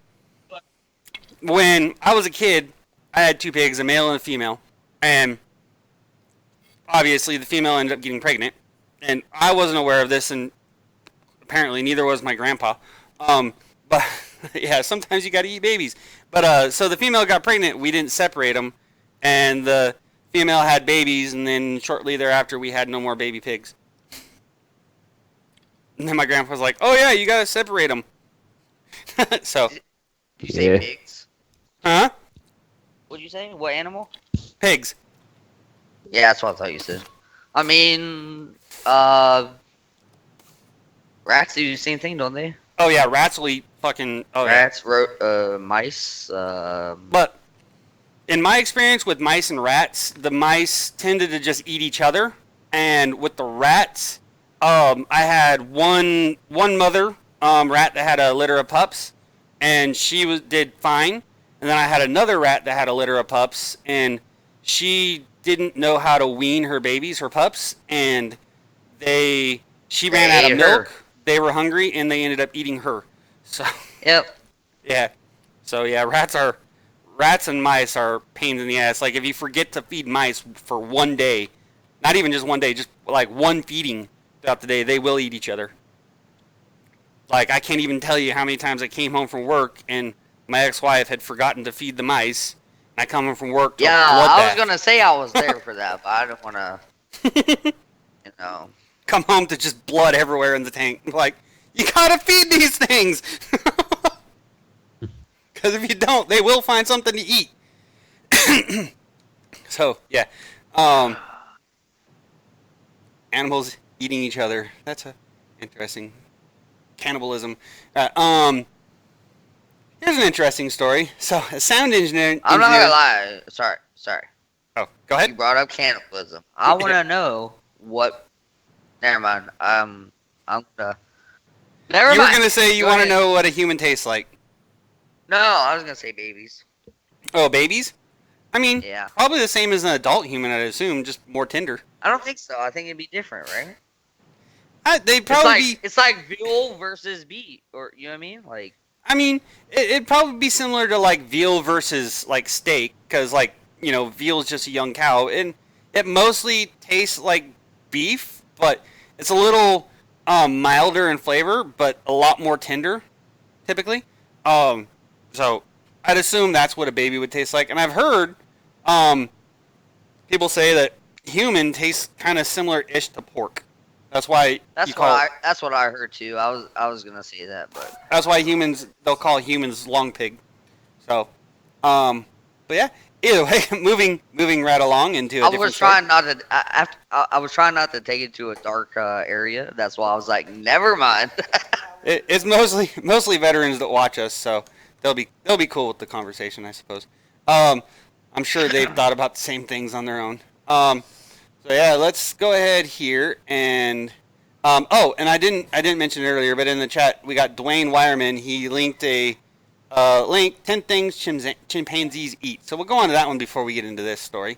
when I was a kid, I had two pigs, a male and a female, and obviously the female ended up getting pregnant, and I wasn't aware of this, and apparently neither was my grandpa. But yeah, sometimes you got to eat babies. But so the female got pregnant, we didn't separate them, and the female had babies, and then shortly thereafter we had no more baby pigs. And then my grandpa was like, "Oh yeah, you gotta separate them." So, Did you say Yeah. pigs? huh? What'd you say? What animal? Pigs. Yeah, that's what I thought you said. I mean, rats do the same thing, don't they? Oh yeah, rats will eat fucking. Oh yeah. Rats, mice. But in my experience with mice and rats, the mice tended to just eat each other, and with the rats, I had one mother rat that had a litter of pups, and she did fine. And then I had another rat that had a litter of pups, and she didn't know how to wean her babies, her pups, and she ran out of ate milk. her. They were hungry, and they ended up eating her. So Yep. yeah, so yeah, rats and mice are pains in the ass. Like if you forget to feed mice for one day, not even just one day, just like one feeding throughout the day, they will eat each other. Like I can't even tell you how many times I came home from work and my ex-wife had forgotten to feed the mice. And I come home from work to Yeah, a I bloodbath. was gonna say I was there for that, but I don't wanna, you know. Come home to just blood everywhere in the tank. Like, you gotta feed these things! Because if you don't, they will find something to eat. So, yeah. Animals eating each other. That's a interesting cannibalism. Here's an interesting story. So, a sound engineer... I'm not gonna lie. Sorry. Oh, go You ahead. brought up cannibalism. I wanna know what. Never mind. I'm gonna. Never You were mind. going to say you Go want to ahead. know what a human tastes like. No, I was gonna say babies. Oh, babies? I mean, Yeah. probably the same as an adult human, I'd assume, just more tender. I don't think so. I think it'd be different, right? They'd probably It's like veal versus beef, or you know what I mean? Like, I mean, it'd probably be similar to like veal versus like steak, because like veal is just a young cow, and it mostly tastes like beef, but it's a little milder in flavor, but a lot more tender, typically. So I'd assume that's what a baby would taste like, and I've heard people say that human tastes kind of similar-ish to pork. That's why that's what I heard too. I was gonna say that, but That's why they'll call humans long pig. So, but yeah. Either way, moving right along into a I different was trying not to. I was trying not to take it to a dark area. That's why I was like, never mind. It's mostly veterans that watch us, so they'll be cool with the conversation, I suppose. I'm sure they've thought about the same things on their own. So yeah, let's go ahead here and oh, and I didn't mention it earlier, but in the chat we got Dwayne Wireman. He linked a link 10 things chimpanzees eat. So we'll go on to that one before we get into this story.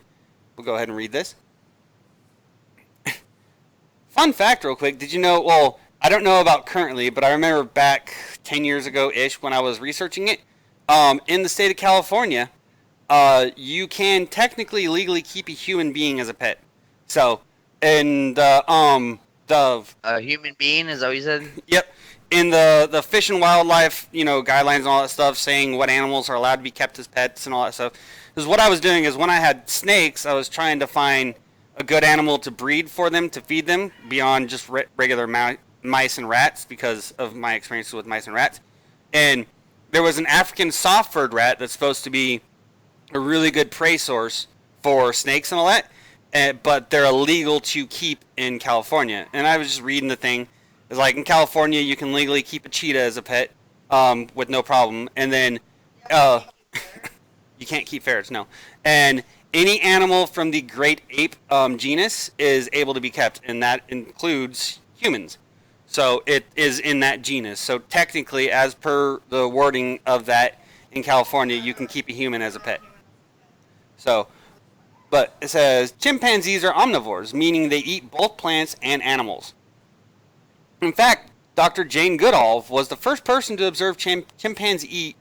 We'll go ahead and read this. Fun fact, real quick. Did you know? Well, I don't know about currently, but I remember back 10 years ago ish when I was researching it. in the state of California, you can technically legally keep a human being as a pet. So, in the A human being, is that what you said? yep, in the fish and wildlife, guidelines and all that stuff, saying what animals are allowed to be kept as pets and all that stuff. Because what I was doing is when I had snakes, I was trying to find a good animal to breed for them to feed them beyond just regular mice and rats because of my experiences with mice and rats. And there was an African soft-furred rat that's supposed to be a really good prey source for snakes and all that, but they're illegal to keep in California. And I was just reading the thing. It's like in California, you can legally keep a cheetah as a pet with no problem, and then you can't keep ferrets, no. And any animal from the great ape genus is able to be kept, and that includes humans. So it is in that genus. So technically, as per the wording of that in California, you can keep a human as a pet. So, but it says chimpanzees are omnivores, meaning they eat both plants and animals. In fact, Dr. Jane Goodall was the first person to observe chimpanzees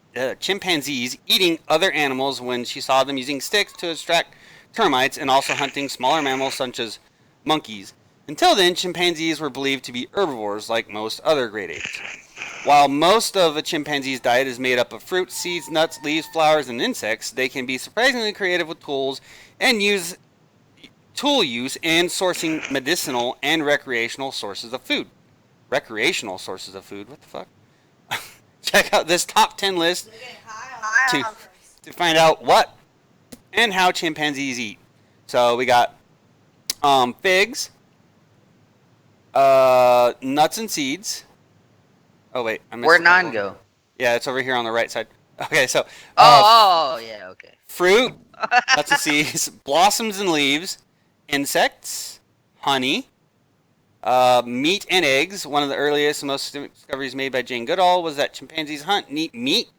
eating other animals when she saw them using sticks to extract termites and also hunting smaller mammals such as monkeys. Until then, chimpanzees were believed to be herbivores like most other great apes. While most of a chimpanzee's diet is made up of fruits, seeds, nuts, leaves, flowers, and insects, they can be surprisingly creative with tools and use sourcing medicinal and recreational sources of food. Recreational sources of food? What the fuck? Check out this top 10 list to find out what and how chimpanzees eat. So we got figs, nuts and seeds. Oh wait, I missed Where'd a couple. 9 go? Yeah, it's over here on the right side. Okay, so Yeah, okay. fruit, nuts and seeds, blossoms and leaves, insects, honey, meat and eggs. One of the earliest and most discoveries made by Jane Goodall was that chimpanzees hunt and eat meat.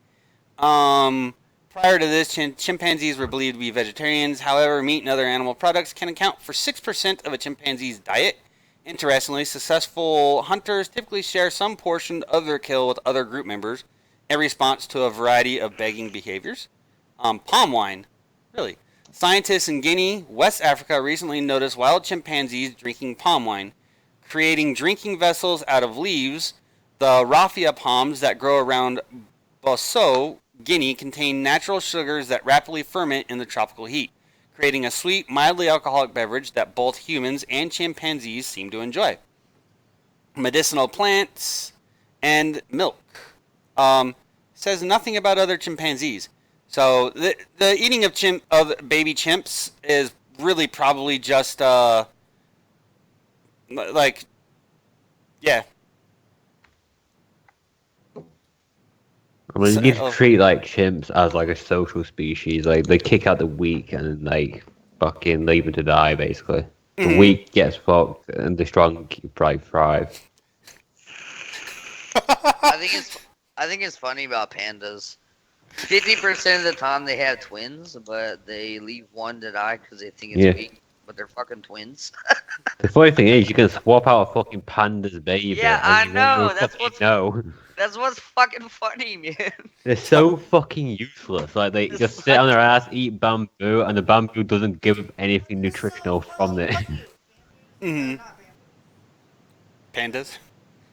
Prior to this, chimpanzees were believed to be vegetarians. However, meat and other animal products can account for 6% of a chimpanzee's diet. Interestingly, successful hunters typically share some portion of their kill with other group members in response to a variety of begging behaviors. Palm wine. Really. Scientists in Guinea, West Africa recently noticed wild chimpanzees drinking palm wine, creating drinking vessels out of leaves. The raffia palms that grow around Bosso, Guinea, contain natural sugars that rapidly ferment in the tropical heat, creating a sweet, mildly alcoholic beverage that both humans and chimpanzees seem to enjoy. Medicinal plants and milk. Says nothing about other chimpanzees. So the eating of baby chimps is really probably just like, yeah. I mean, So- you need to treat like chimps as like a social species. Like they kick out the weak and like fucking leave them to die. Basically, the weak gets fucked and the strong probably thrive. I think it's funny about pandas. 50% of the time they have twins, but they leave one to die because they think it's Yeah. weak. But they're fucking twins. The funny thing is, you can swap out a fucking panda's baby. Yeah, and I you won't know, know that's fucking what's- know. That's what's fucking funny, man. They're so fucking useless. Like they just sit on their ass, eat bamboo, and the bamboo doesn't give them anything nutritional from it. Mhm. Pandas.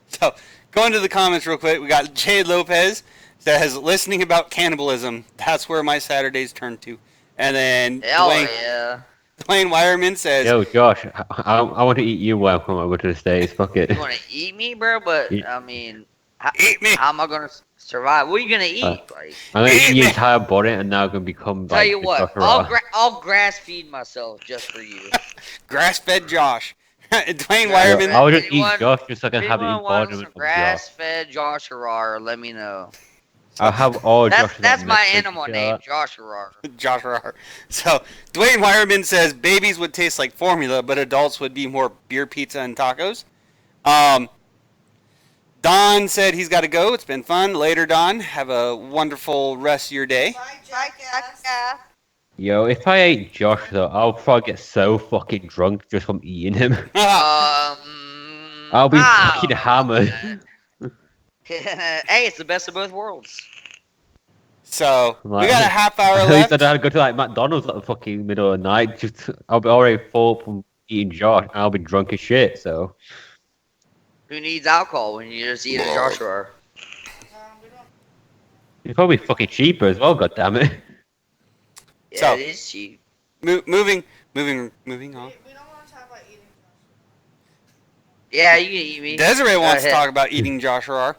So, going to the comments real quick, we got Jade Lopez says, listening about cannibalism. That's where my Saturdays turn to. And then Hell Dwayne yeah. Wireman says, Yo, Josh, I want to eat you when I come over to the States. Fuck it. You want to eat me, bro? But, Yeah. I mean, how, eat me. how am I going to survive? What are you going to eat? Like, I'm gonna eat Eat your me. entire body, and now I'm gonna become tell like. you the what, Joshua. I'll grass feed myself just for you. grass-fed Josh. Dwayne Yeah, Wireman. I would just eat Anyone- Josh just so I If can have the anyone wants embodiment some of Josh. grass-fed Joshua, let me know. I'll have all Josh. That's my animal name, Joshua. Josh Rar. So, Dwayne Wireman says, babies would taste like formula, but adults would be more beer, pizza, and tacos. Don said he's got to go. It's been fun. Later, Don. Have a wonderful rest of your day. Bye, jackass. Yo, if I ate Josh though, I'll probably get so fucking drunk just from eating him. I'll be wow. fucking hammered. Hey, it's the best of both worlds. So we Like, got a half hour At least I left. don't have to go to like McDonald's at the fucking middle of the night. Just I'll be already full up from eating Josh, and I'll be drunk as shit. So Who needs alcohol when you just eat a Joshua? We don't. it's probably fucking cheaper as well. God damn it. Yeah, So- it is cheap. Moving on. We don't want to talk about eating Yeah, you can eat me. Desiree Go wants to ahead. talk about eating Joshua.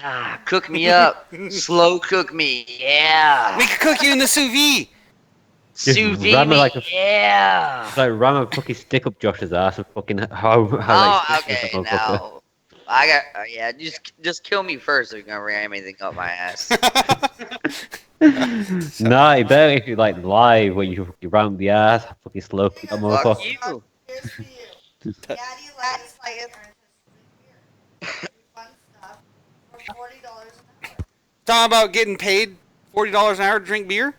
Ah, cook me up. Slow cook me. Yeah. We could cook you in the sous vide. Just Sous vide ram it me. like a- Yeah. It's like ram a fucking stick up Josh's ass and fucking how Oh, like, okay. motherfucker. Now, I got. Yeah, just kill me first. If you're gonna ram anything up my ass. Nah, you better if you like live when you ram the ass, fucking slow cook that Fuck motherfucker. you. Joshua. Here's for you. Daddy likes like fun stuff for $40 an hour. Talking about getting paid $40 an hour to drink beer?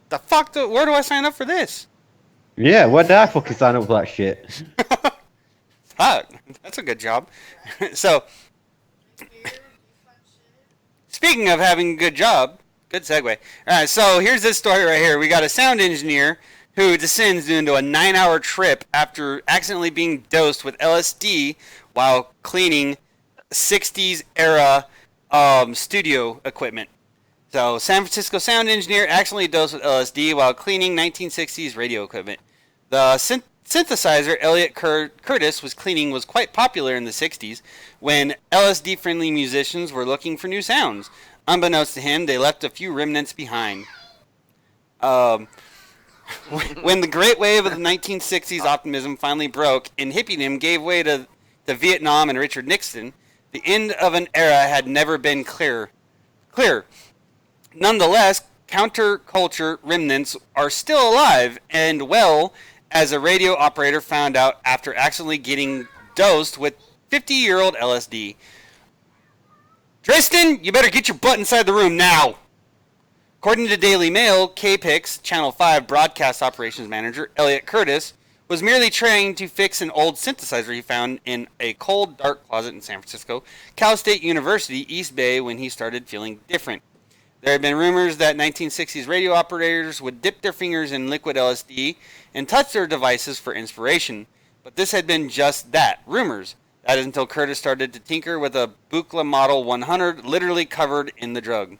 The fuck? Where do I sign up for this? Yeah, where did I fucking sign up for that shit? Fuck, that's a good job. So, Drink beer, do fun shit. speaking of having a good job, good segue. All right, so here's this story right here. We got a sound engineer who descends into a 9-hour trip after accidentally being dosed with LSD while cleaning 60s era studio equipment. So, San Francisco sound engineer accidentally dosed with LSD while cleaning 1960s radio equipment. The synthesizer Elliot Curtis was cleaning was quite popular in the 60s when LSD-friendly musicians were looking for new sounds. Unbeknownst to him, they left a few remnants behind. When the great wave of the 1960s optimism finally broke and hippiedom gave way to Vietnam and Richard Nixon, the end of an era had never been clearer. Nonetheless, counterculture remnants are still alive and well, as a radio operator found out after accidentally getting dosed with 50-year-old LSD. Tristan, you better get your butt inside the room now. According to Daily Mail, KPIX, Channel 5 broadcast operations manager Elliot Curtis was merely trying to fix an old synthesizer he found in a cold, dark closet in San Francisco, Cal State University, East Bay, when he started feeling different. There had been rumors that 1960s radio operators would dip their fingers in liquid LSD and touch their devices for inspiration, but this had been just that, rumors. That is until Curtis started to tinker with a Buchla Model 100 literally covered in the drug.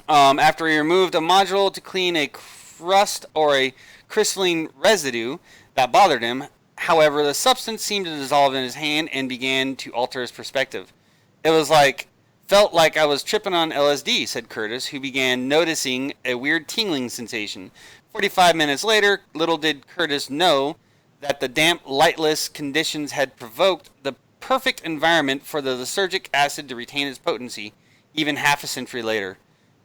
After he removed a module to clean a crust or a crystalline residue that bothered him, however, the substance seemed to dissolve in his hand and began to alter his perspective. It was felt like I was tripping on LSD, said Curtis, who began noticing a weird tingling sensation. 45 minutes later, little did Curtis know that the damp, lightless conditions had provoked the perfect environment for the lysergic acid to retain its potency, even half a century later.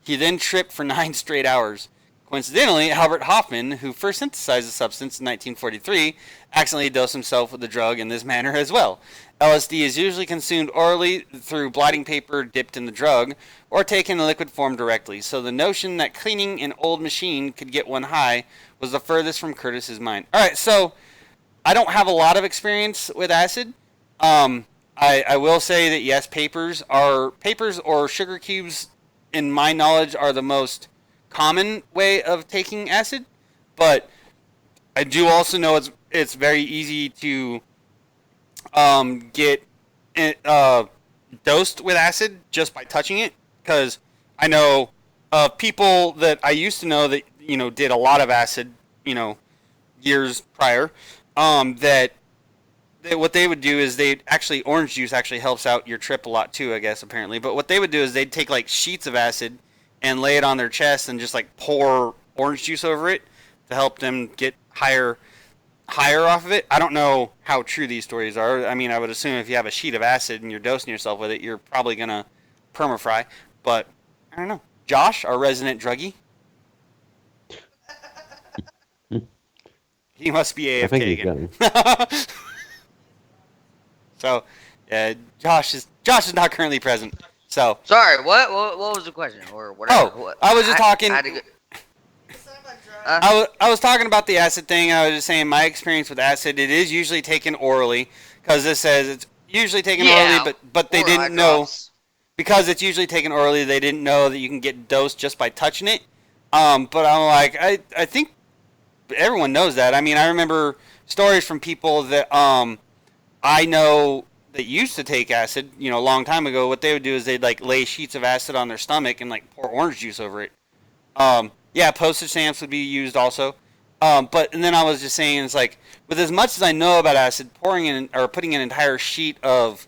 He then tripped for 9 straight hours. Coincidentally, Albert Hoffman, who first synthesized the substance in 1943, accidentally dosed himself with the drug in this manner as well. LSD is usually consumed orally through blotting paper dipped in the drug, or taken in liquid form directly, so the notion that cleaning an old machine could get one high was the furthest from Curtis's mind. Alright, so I don't have a lot of experience with acid. I will say that yes, papers or sugar cubes, in my knowledge, are the most common way of taking acid, but I do also know it's very easy to get dosed with acid just by touching it, because I know people that I used to know that did a lot of acid years prior, that what they would do is orange juice actually helps out your trip a lot too, I guess, apparently. But what they would do is they'd take like sheets of acid and lay it on their chest and just like pour orange juice over it to help them get higher off of it. I don't know how true these stories are. I mean, I would assume if you have a sheet of acid and you're dosing yourself with it, you're probably gonna permafry. But I don't know. Josh, our resident druggie, he must be I think AFK he's again. going. So, Josh is not currently present. So, Sorry, what was the question or whatever? Oh, I was just talking- It's not about drugs. I was talking about the acid thing. I was just saying my experience with acid. It is usually taken orally, because this says it's usually taken orally, but they Or didn't know. eyedrops. because it's usually taken orally, they didn't know that you can get dosed just by touching it. But I'm like, I think everyone knows that. I mean, I remember stories from people that I know that used to take acid, a long time ago. What they would do is they'd like lay sheets of acid on their stomach and like pour orange juice over it. Yeah, postage stamps would be used also. And then I was just saying, it's like, with as much as I know about acid, pouring in or putting an entire sheet of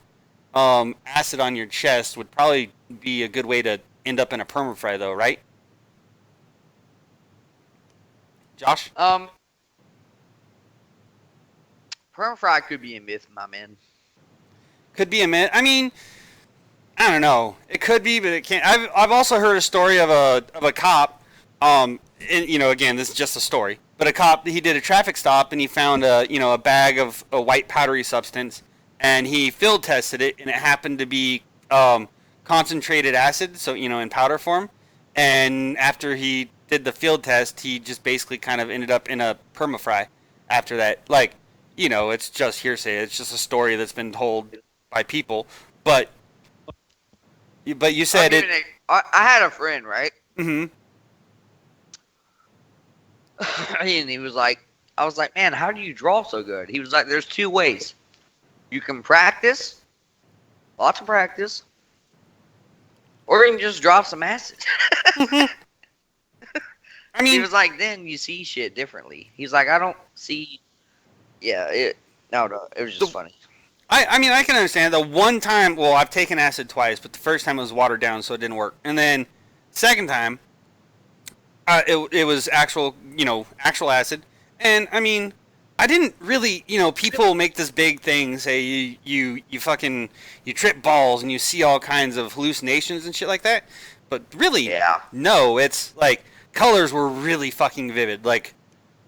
acid on your chest would probably be a good way to end up in a permafry, though, right? Josh? Permafry could be a myth, my man. Could be a myth. I mean, I don't know. It could be, but it can't. I've also heard a story of a cop. And, again, this is just a story. But a cop, he did a traffic stop and he found a bag of a white powdery substance, and he field tested it, and it happened to be concentrated acid, so in powder form. And after he did the field test, he just basically kind of ended up in a permafry after that. Like, it's just hearsay. It's just a story that's been told by people. But you said it. I had a friend, right? Mm-hmm. And he was like, I was like, man, how do you draw so good? He was like, there's two ways. You can practice, lots of practice, or you can just drop some acid. I mean, he was like, then you see shit differently. He's like, I don't see. Yeah, it was just funny. I mean, I can understand. The one time, well, I've taken acid twice, but the first time it was watered down, so it didn't work. And then, second time, it was actual acid. And I mean, I didn't really, people make this big thing, say you trip balls and you see all kinds of hallucinations and shit like that. But really, Yeah. no, it's like colors were really fucking vivid. Like,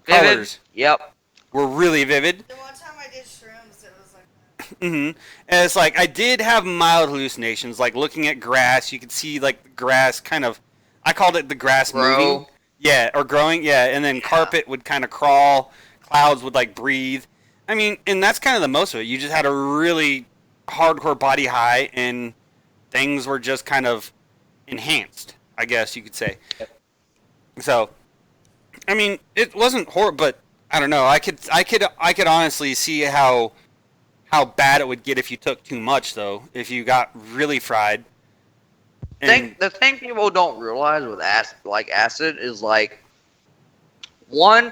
Vivid? colors Yep. were really vivid. The one time I did shrooms, it was like that. And it's like, I did have mild hallucinations, like looking at grass. You could see like the grass kind of, I called it the grass Grow. moving. Yeah, or growing, yeah. And then carpet would kind of crawl. Clouds would like breathe. I mean, and that's kind of the most of it. You just had a really hardcore body high, and things were just kind of enhanced, I guess you could say. So, I mean, it wasn't horrible, but I don't know. I could honestly see how bad it would get if you took too much, though. If you got really fried. The thing people don't realize with acid is like, one,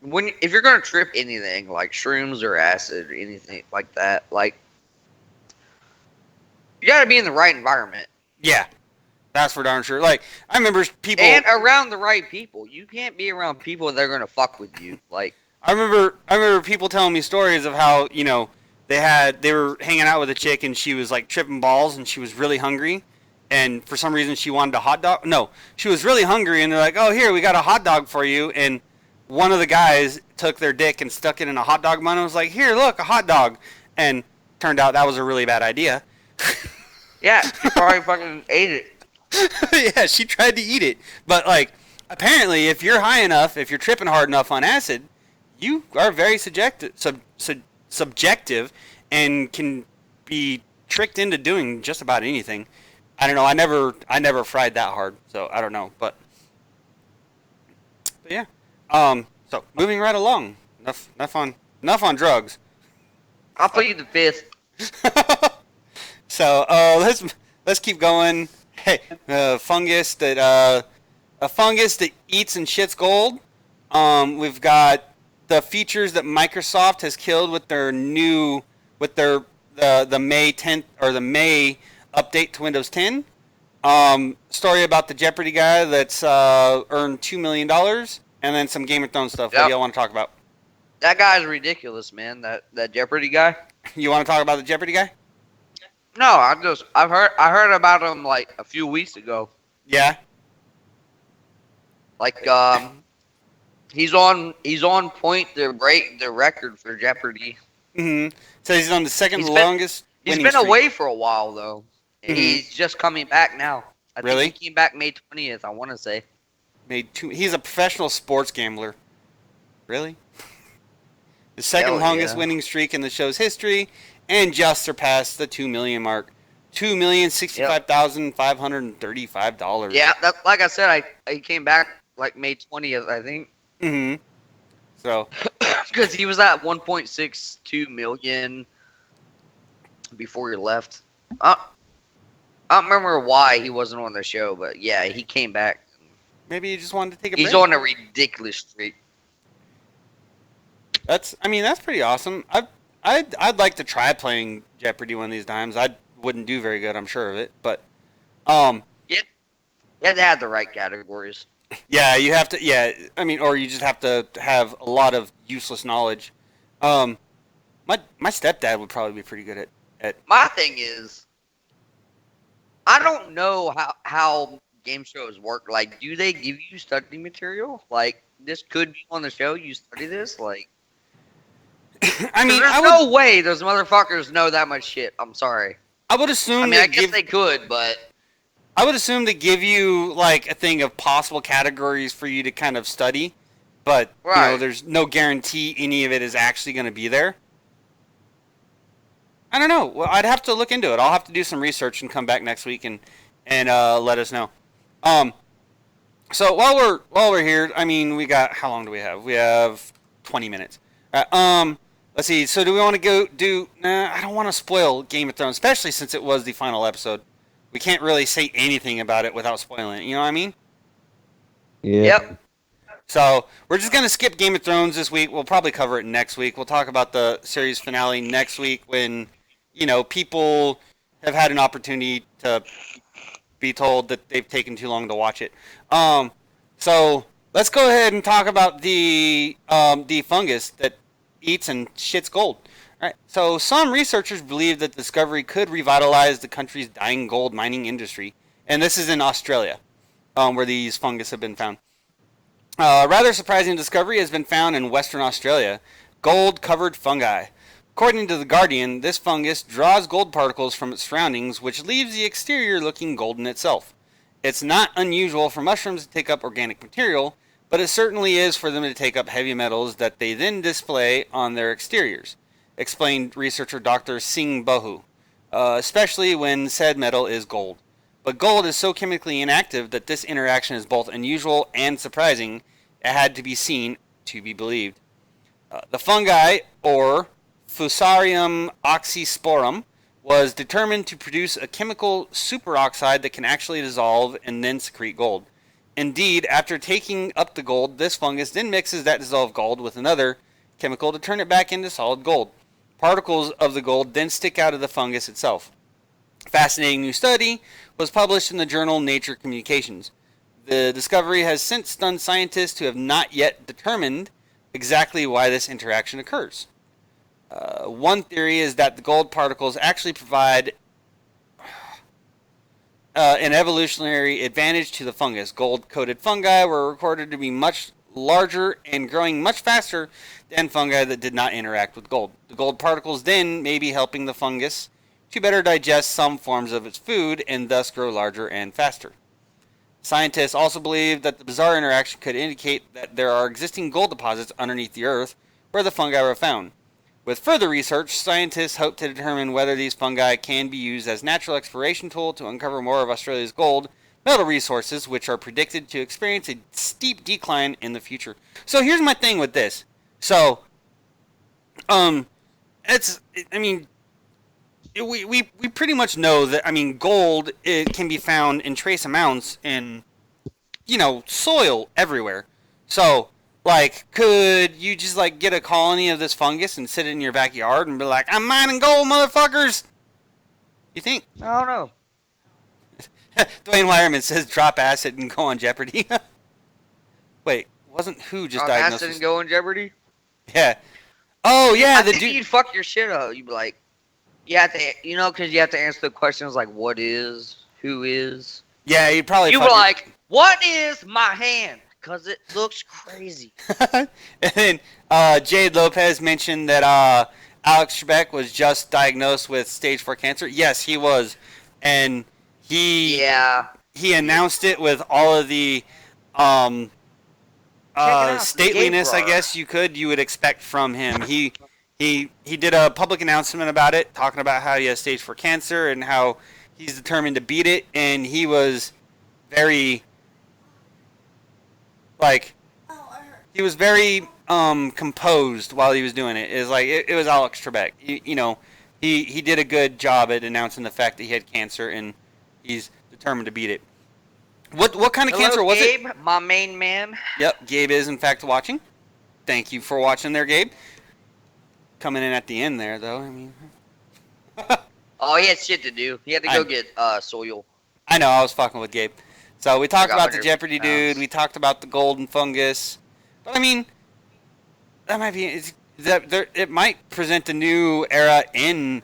if you're gonna trip anything like shrooms or acid or anything like that, like, you gotta be in the right environment. Yeah, that's for darn sure. Like, I remember people And around the right people. You can't be around people that are gonna fuck with you. Like, I remember people telling me stories of how, they were hanging out with a chick and she was like tripping balls and she was really hungry, and for some reason she wanted a hot dog. No, she was really hungry and they're like, "Oh, here, we got a hot dog for you." And one of the guys took their dick and stuck it in a hot dog bun and was like, "Here, look, a hot dog." And turned out that was a really bad idea. yeah, you probably fucking ate it. Yeah, she tried to eat it. But like, apparently if you're high enough, if you're tripping hard enough on acid, you are very subjective and can be tricked into doing just about anything. I don't know. I never fried that hard, so I don't know. But yeah. So moving right along. Enough on drugs. I'll plead the fifth. So let's keep going. Hey, a fungus that eats and shits gold. We've got the features that Microsoft has killed with their the May 10th or the May update to Windows 10. Story about the Jeopardy guy that's earned $2 million, and then some Game of Thrones stuff. What do y'all want to talk about? That guy's ridiculous, man. That Jeopardy guy. You want to talk about the Jeopardy guy? No, I heard about him like a few weeks ago. Yeah. Like he's on point to break the record for Jeopardy. Mm-hmm. So he's on the second longest. He's been away for a while though. Mm-hmm. He's just coming back now. I Really? think he came back May 20th. I want to say. He's a professional sports gambler. Really? The second Hell longest yeah. winning streak in the show's history, and just surpassed the 2 million mark. $2,065,535. Yeah, that like I said, I came back like May 20th, I think, Mm-hmm. So because he was at 1.62 million before he left. I don't remember why he wasn't on the show, but yeah, he came back. maybe you just wanted to take a He's break. on a ridiculous streak. That's pretty awesome. I'd like to try playing Jeopardy one of these times. I wouldn't do very good, I'm sure of it, but You had to have the right categories. yeah, you have to. Yeah, I mean, or you just have to have a lot of useless knowledge. My stepdad would probably be pretty good at. My thing is, I don't know how game shows work. Like, do they give you study material? Like, this could be on the show. You study this, like. I mean, there's I would, no way those motherfuckers know that much shit. I'm sorry. I would assume. I mean, I guess they could, but I would assume they give you like a thing of possible categories for you to kind of study, but Right. there's no guarantee any of it is actually going to be there. I don't know. Well, I'd have to look into it. I'll have to do some research and come back next week and let us know. So while we're here, I mean, we got, how long do we have? We have 20 minutes. Let's see. So do we want to go do? Nah, I don't want to spoil Game of Thrones, especially since it was the final episode. We can't really say anything about it without spoiling it. You know what I mean? Yeah. Yep. So we're just gonna skip Game of Thrones this week. We'll probably cover it next week. We'll talk about the series finale next week when people have had an opportunity to be told that they've taken too long to watch it. So let's go ahead and talk about the fungus that eats and shits gold. All right. So some researchers believe that the discovery could revitalize the country's dying gold mining industry, and this is in Australia, where these fungus have been found. A rather surprising discovery has been found in Western Australia: gold-covered fungi. According to The Guardian, this fungus draws gold particles from its surroundings, which leaves the exterior looking golden itself. It's not unusual for mushrooms to take up organic material, but it certainly is for them to take up heavy metals that they then display on their exteriors, explained researcher Dr. Singh Bahu, especially when said metal is gold. But gold is so chemically inactive that this interaction is both unusual and surprising. It had to be seen to be believed. The fungi, or Fusarium oxysporum, was determined to produce a chemical superoxide that can actually dissolve and then secrete gold. Indeed, after taking up the gold, this fungus then mixes that dissolved gold with another chemical to turn it back into solid gold. Particles of the gold then stick out of the fungus itself. A fascinating new study was published in the journal Nature Communications. The discovery has since stunned scientists who have not yet determined exactly why this interaction occurs. One theory is that the gold particles actually provide an evolutionary advantage to the fungus. Gold-coated fungi were recorded to be much larger and growing much faster than fungi that did not interact with gold. The gold particles then may be helping the fungus to better digest some forms of its food and thus grow larger and faster. Scientists also believe that the bizarre interaction could indicate that there are existing gold deposits underneath the earth where the fungi were found. With further research, scientists hope to determine whether these fungi can be used as natural exploration tool to uncover more of Australia's gold metal resources, which are predicted to experience a steep decline in the future. So here's my thing with this. So, we pretty much know that, gold, it can be found in trace amounts in, soil everywhere. So, could you just, get a colony of this fungus and sit it in your backyard and be like, I'm mining gold, motherfuckers? You think? I don't know. Dwayne Wireman says drop acid and go on Jeopardy. Wait, wasn't who just diagnosed Acid with... and go in Jeopardy? Yeah. Oh, yeah, I the think dude... you'd fuck your shit up. You'd be like, you have to, because you have to answer the questions like, what is, who is. Yeah, you'd probably... You were like, what is my hand? Because it looks crazy. And then Jade Lopez mentioned that Alex Trebek was just diagnosed with stage 4 cancer. Yes, he was. And he announced it with all of the stateliness, I guess you would expect from him. He did a public announcement about it, talking about how he has stage 4 cancer and how he's determined to beat it, and he was very like Oh, I heard. he was very composed while he was doing it. Is like it was Alex Trebek. He did a good job at announcing the fact that he had cancer, and he's determined to beat it. What kind of Hello, cancer was Gabe, it? my main man. Yep, Gabe is in fact watching. Thank you for watching there, Gabe. Coming in at the end there, though. I mean, Oh, he had shit to do. He had to go I- get soil. I know I was fucking with Gabe. So we talked got about the 100 Jeopardy dude. pounds. We talked about the golden fungus. But I mean, that might be it might present a new era in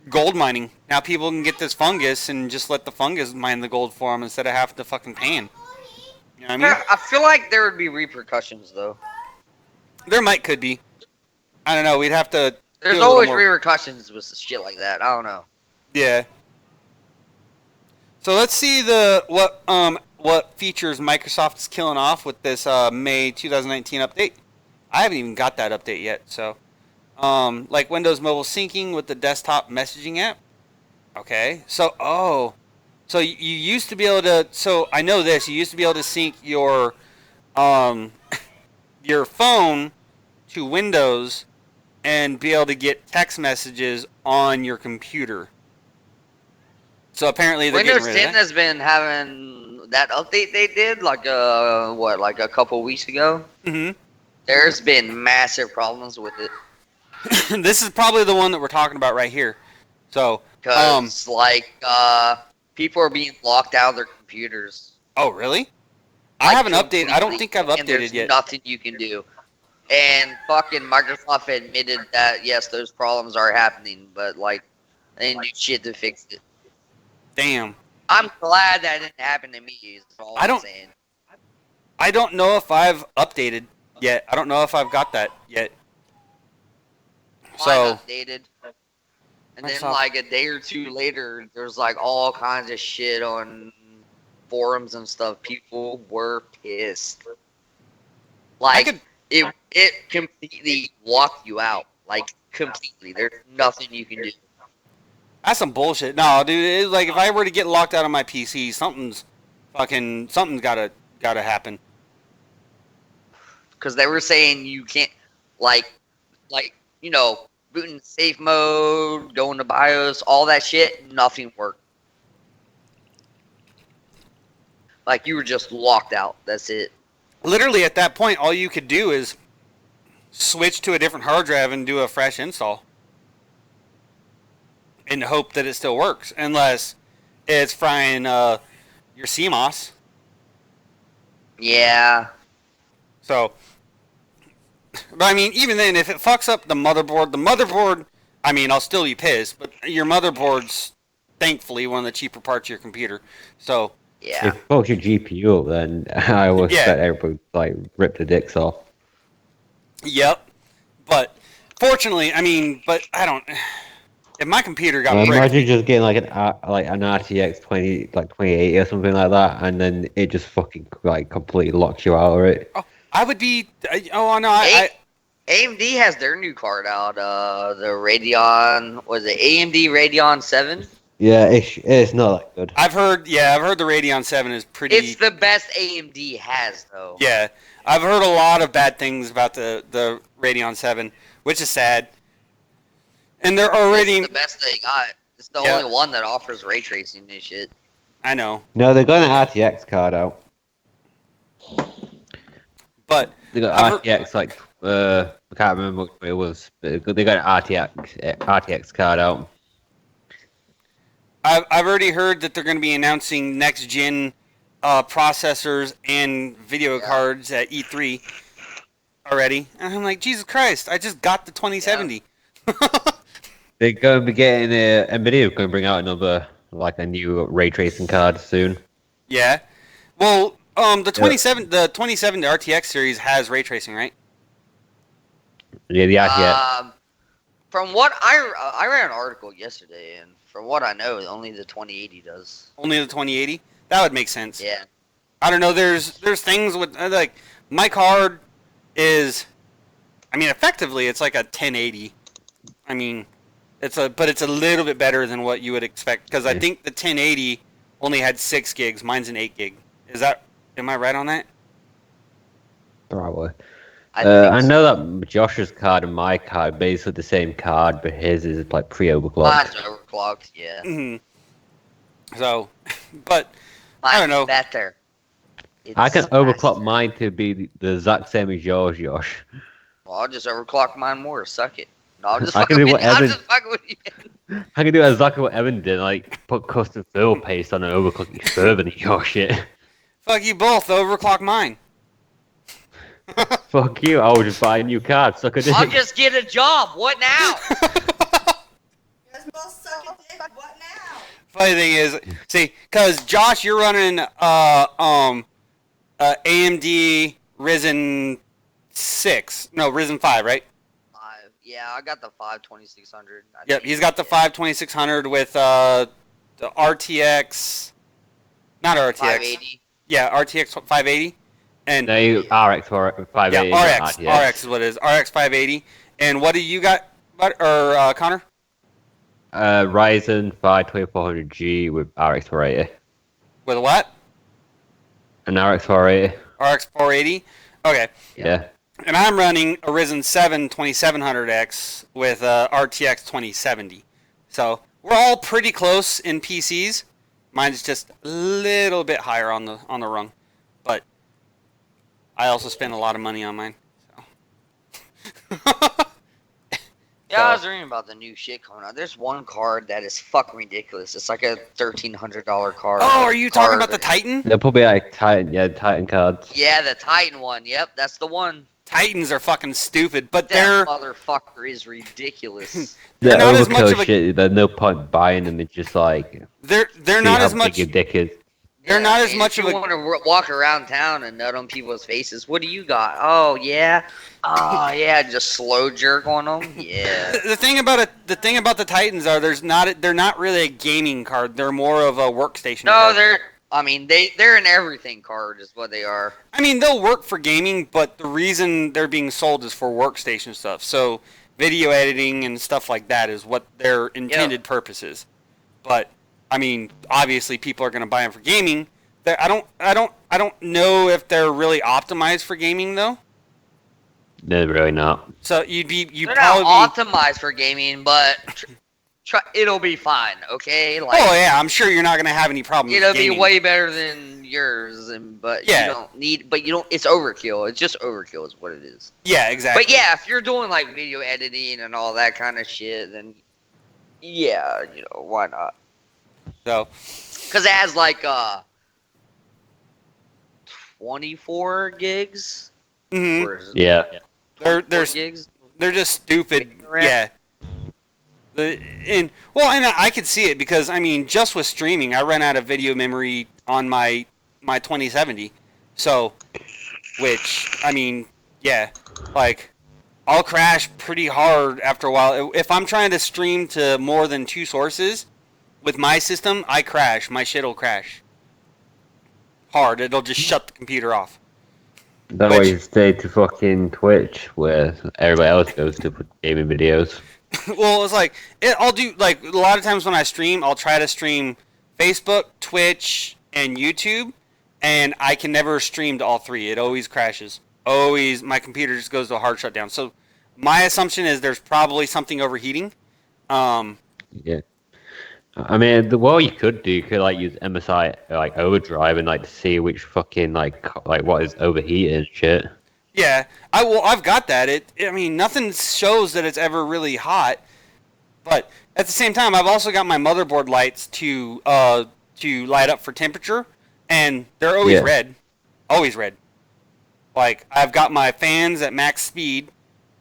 gold mining. Now people can get this fungus and just let the fungus mine the gold for them instead of having to fucking pay 'em. You know what I mean? I feel like there would be repercussions though. There could be. I don't know. We'd have to. There's do a little always more- repercussions with shit like that. I don't know. Yeah. So let's see what features Microsoft is killing off with this May 2019 update. I haven't even got that update yet. So, like Windows Mobile syncing with the desktop messaging app. Okay. So so you used to be able to. So I know this. You used to be able to sync your your phone to Windows and be able to get text messages on your computer. So apparently they're Windows getting rid 10 of that. has been having that update they did like like a couple weeks ago. Mm-hmm. There's been massive problems with it This is probably the one that we're talking about right here. So, because people are being locked out of their computers. oh really? I Like, haven't updated. I don't completely, think I've and updated there's yet. Nothing you can do. And fucking Microsoft admitted that yes, those problems are happening, but like they didn't do shit to fix it. Damn. I'm glad that didn't happen to me. Is all I I'm don't- saying. I don't know if I've updated yet. I don't know if I've got that yet. So, Mine updated. And then Microsoft- like a day or two later, there's like all kinds of shit on forums and stuff. People were pissed. Like could- it completely locked you out. Like completely. There's nothing you can do. that's some bullshit. No, dude. It's like if I were to get locked out of my PC, something's gotta happen. Because they were saying you can't like booting safe mode, going to BIOS, all that shit, nothing worked. Like you were just locked out. That's it. Literally at that point, all you could do is switch to a different hard drive and do a fresh install, and hope that it still works, unless it's frying your CMOS. Yeah. So, but I mean, even then, if it fucks up the motherboard, I mean, I'll still be pissed. But your motherboard's thankfully one of the cheaper parts of your computer. So, Yeah. If it fucks your GPU up, then I would Yeah. expect everybody to, like, rip the dicks off. yep. But fortunately, I mean, but I don't. If my computer got bricked, Imagine just getting like an RTX 2080 or something like that, and then it just fucking like completely locks you out of it. I would be. Oh no, I AMD has their new card out. The Radeon, was it AMD Radeon 7? Yeah, it's not that good. I've heard. Yeah, I've heard the Radeon 7 is pretty. It's the best AMD has though. Yeah, I've heard a lot of bad things about the Radeon 7, which is sad. And they're already. It's the best they got. It's the Yeah. only one that offers ray tracing and shit. I know, No, they got an RTX card out. but They got I've heard- RTX I can't remember what it was, but they got an RTX card out. I've already heard that they're going to be announcing next gen processors and video cards at E3 already. And I'm like, Jesus Christ! I just got the 2070. They're going to be getting Nvidia going to bring out a new ray tracing card soon. Yeah. Well, the 2070 RTX series has ray tracing, right? Yeah, the RTX. From what I read an article yesterday, and from what I know, only the 2080 does. Only the 2080. That would make sense. Yeah. I don't know. There's things with like my card is, I mean, effectively it's like a 1080. I mean, But it's a little bit better than what you would expect because I Yeah. think the 1080 only had 6 gigs. Mine's an 8 gig. Am I right on that? Probably. I think I so. know that Josh's card and my card are basically the same card, but his is like pre-overclocked. Mine's overclocked, yeah. hmm So, but I Mine's don't know. better. I can It's overclock faster. mine to be the exact same as yours, Josh. Well, I'll just overclock mine more. Suck it. No, I'm just I can fucking do with you. I'm whatever- just fucking with you. I can do exactly what Evan did, like put custom fill paste on an overclock it further than your shit. Fuck you both. Overclock mine. Fuck you, I will just buy a new card, suck a dick. I'll just get a job. What now? You guys both suck a dick. What now? Funny thing is, see, cause Josh, you're running AMD Ryzen 6, no Ryzen 5, right? 5. Yeah, I got the 5 2600. Yep, he's got the 5 2600 with the RTX, not RTX. 580. Yeah, RTX 580, and No, RX 580. yeah, RX is what it is. RX 580. And what do you got, Connor? Ryzen 5 2400G with RX 480. With what? An RX 480. RX 480. Okay. Yeah. And I'm running a Ryzen 7 2700X with RTX 2070. So we're all pretty close in PCs. Mine's just a little bit higher on the rung, but I also spend a lot of money on mine. So. Yeah, I was reading about the new shit coming out. There's one card that is fucking ridiculous. It's like a $1,300 card. Oh, are you talking Card. about the Titan? They're probably like Titan cards. Yeah, the Titan one. Yep, that's the one. Titans are fucking stupid, but That they're motherfucker is ridiculous. They're not as much overkill of a- shit. There's no point buying them. It's just like they're see not how as big much. your dick is. They're not as and much if of you a- want to walk around town and nut on people's faces. What do you got? Oh yeah, oh yeah, just slow jerk on them. Yeah. The thing about it, the thing about the Titans are they're not really a gaming card. They're more of a workstation. No, card. they're. I mean, they're an everything card is what they are. I mean, they'll work for gaming, but the reason they're being sold is for workstation stuff. So video editing and stuff like that is what their intended purpose is. But I mean, obviously, people are going to buy them for gaming. I don't know if they're really optimized for gaming though. They're really not. So you'd They're probably not optimized for gaming, but it'll be fine. Okay, like oh yeah, I'm sure you're not going to have any problems. it'll with be gaming. way better than yours, but Yeah. you don't need. But you don't. It's overkill. It's just overkill is what it is. Yeah, exactly. But yeah, if you're doing like video editing and all that kind of shit, then yeah, why not? So Because it has like 24 gigs. mhm. Or is it Yeah. they're 24 gigs. they're just stupid. Right. Yeah. And I could see it because I mean, just with streaming, I ran out of video memory on my 2070. So, which I mean, yeah, like I'll crash pretty hard after a while. If I'm trying to stream to more than 2 sources with my system, I crash. My shit'll crash hard. It'll just shut the computer off. That way you stay to fucking Twitch where everybody else goes to put gaming videos. Well, it's like I'll do like a lot of times when I stream, I'll try to stream Facebook, Twitch, and YouTube, and I can never stream to all 3. It always crashes. Always, my computer just goes to a hard shutdown. So my assumption is there's probably something overheating. Yeah. I mean, what you could do, you could like use MSI like overdrive and like to see which fucking like what is overheating and shit. Yeah, I've got that. I mean, nothing shows that it's ever really hot. But at the same time, I've also got my motherboard lights to light up for temperature, and they're always red, always red. Like I've got my fans at max speed,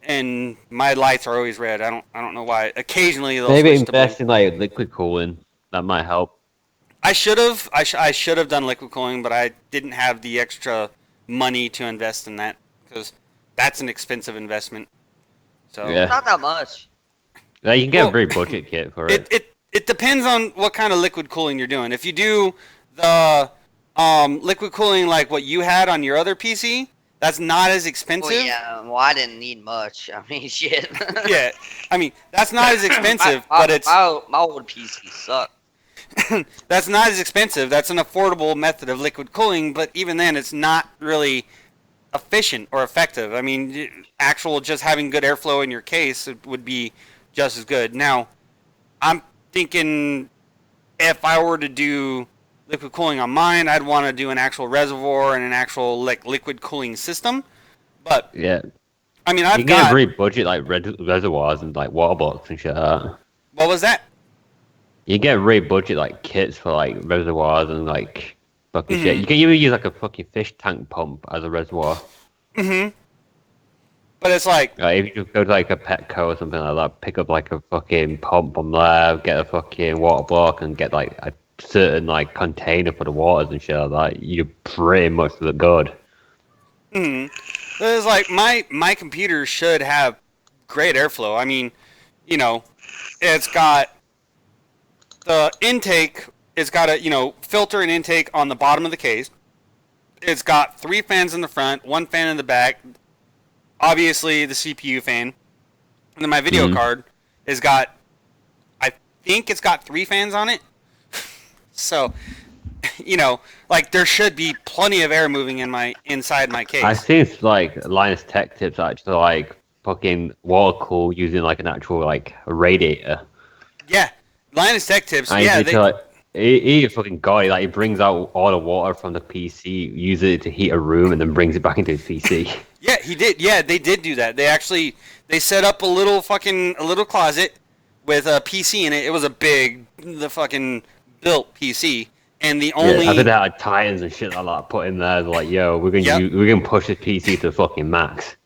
and my lights are always red. I don't know why. Occasionally they'll Maybe switch to blue. invest in like liquid cooling. That might help. I should have. I should have done liquid cooling, but I didn't have the extra money to invest in that because that's an expensive investment. So Yeah. Not that much. Like, you can get Well, a very budget kit for it. it depends on what kind of liquid cooling you're doing. If you do the liquid cooling like what you had on your other PC, That's not as expensive. Well, yeah. Well, I didn't need much. I mean, shit. Yeah, I mean that's not as expensive, my, but it's my old PC sucked. that's not as expensive. That's an affordable method of liquid cooling, but even then, it's not really efficient or effective. I mean, actual just having good airflow in your case would be just as good. Now, I'm thinking if I were to do liquid cooling on mine, I'd want to do an actual reservoir and an actual like liquid cooling system. But Yeah. I mean, You I've can got get very budget like reservoirs and like water blocks and shit like that. what was that? You get really budget like kits for like reservoirs and like fucking shit. Mhm. You can even use like a fucking fish tank pump as a reservoir. But it's like, If you just go to like a Petco or something like that, pick up like a fucking pump from there, get a fucking water block, and get like a certain like container for the waters and shit like that, you pretty much look good. it's like my computer should have great airflow. I mean, you know, it's got the intake. It's got a filter and intake on the bottom of the case. It's got 3 fans in the front, 1 fan in the back. Obviously, the CPU fan. And then my video card has got, I think it's got 3 fans on it. So, like there should be plenty of air moving inside my case. I see like Linus Tech Tips actually like fucking water cool using like an actual like radiator. Yeah, Linus Tech Tips. And Yeah, it's like, he a fucking guy. Like he brings out all the water from the PC, uses it to heat a room, and then brings it back into his PC. yeah, he did. Yeah, they did do that. They set up a little closet with a PC in it. It was the fucking built PC, and the only Yeah, I think they had Titans and shit like that put in there. Like, yo, we're gonna push this PC to the fucking max.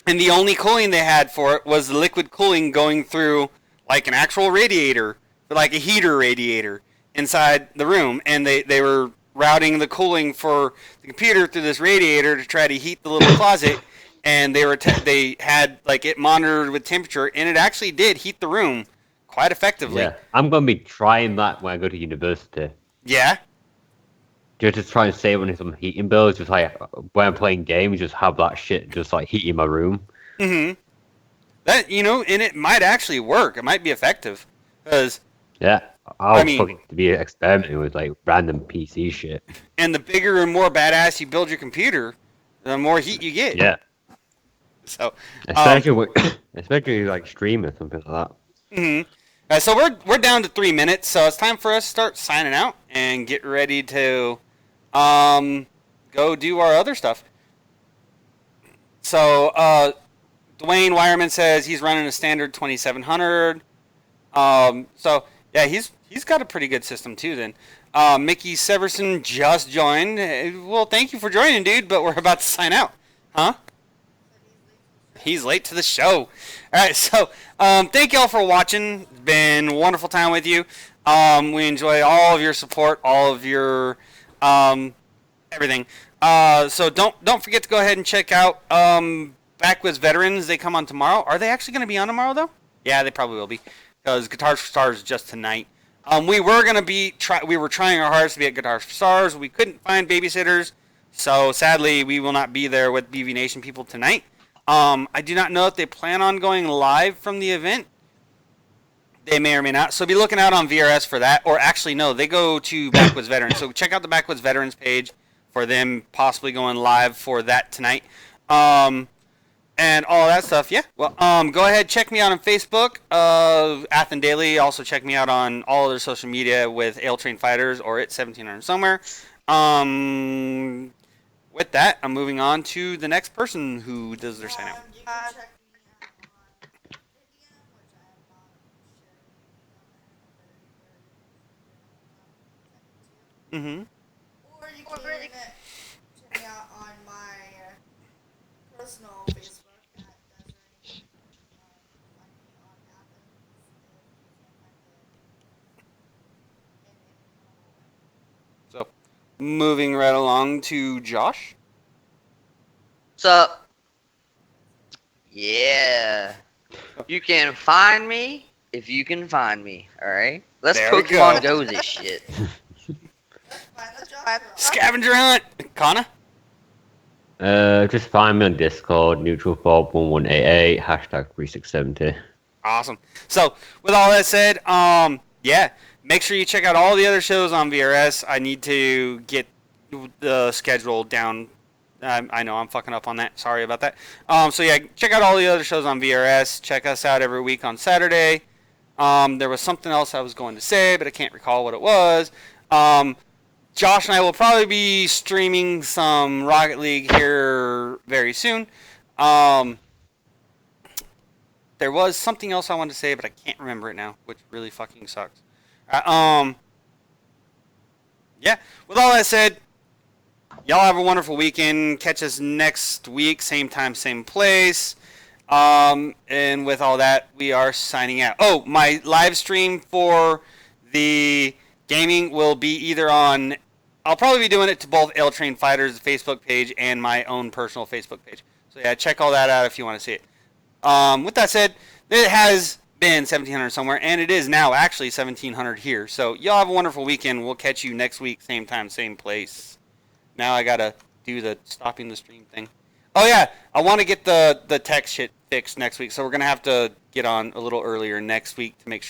And the only cooling they had for it was the liquid cooling going through like an actual radiator, like a heater radiator inside the room. And they were routing the cooling for the computer through this radiator to try to heat the little closet. And they had like it monitored with temperature, and it actually did heat the room quite effectively. Yeah, I'm gonna be trying that when I go to university. Yeah. Just to try and save on some heating bills. Just like when I'm playing games, just have that shit just like heating my room. That and it might actually work. It might be effective, because Yeah, I'll mean- fucking be experimenting with like random PC shit. and the bigger and more badass you build your computer, the more heat you get. Yeah, So, especially like streaming or something like that. so we're down to 3 minutes. So it's time for us to start signing out and get ready to, go do our other stuff. So, Dwayne Wireman says he's running a standard 2700. So yeah, he's got a pretty good system too. Then, Mickey Severson just joined. Well, thank you for joining, dude. But we're about to sign out, huh? He's late to the show. All right, so thank y'all for watching. It's been a wonderful time with you. We enjoy all of your support, all of your everything. So don't forget to go ahead and check out Backwoods Veterans. They come on tomorrow. Are they actually going to be on tomorrow though? Yeah, they probably will be, because Guitars for Stars is just tonight. We were gonna we were trying our hardest to be at Guitars for Stars. We couldn't find babysitters, so sadly we will not be there with BV Nation people tonight. I do not know if they plan on going live from the event. They may or may not. So be looking out on VRS for that. Or actually, no, they go to Backwoods Veterans. So check out the Backwoods Veterans page for them possibly going live for that tonight. And all that stuff. Yeah. Well, go ahead, check me out on Facebook, Athen Daily. Also check me out on all other social media with Ale Train Fighters or at 1700 somewhere. With that, I'm moving on to the next person who does their sign out. You can check me out on Vivian, which I have not shared Mm-hmm. or you can check me out on my personal Facebook at Desiree. Find me on Athens if you can't find it in any normal way. So, moving right along to Josh. What's up? Yeah. You can find me if you can find me. All right. Let's There we Pokemon go. Go this shit. Let's find the job. Scavenger hunt. Kana? Just find me on Discord, neutralfob1188, hashtag 3670. Awesome. So, with all that said, yeah, make sure you check out all the other shows on VRS. I need to get the schedule down. I know I'm fucking up on that. Sorry about that. So yeah, check out all the other shows on VRS. Check us out every week on Saturday. There was something else I was going to say, but I can't recall what it was. Josh and I will probably be streaming some Rocket League here very soon. There was something else I wanted to say, but I can't remember it now, which really fucking sucks. Yeah, with all that said, y'all have a wonderful weekend. Catch us next week, same time, same place. And with all that, we are signing out. Oh, my live stream for the gaming will be either on... I'll probably be doing it to both L Train Fighters' Facebook page and my own personal Facebook page. So yeah, check all that out if you want to see it. With that said, it has been 1700 somewhere, and it is now actually 1700 here. So y'all have a wonderful weekend. We'll catch you next week, same time, same place. Now I gotta do the stopping the stream thing. Oh yeah, I want to get the text shit fixed next week, so we're gonna have to get on a little earlier next week to make sure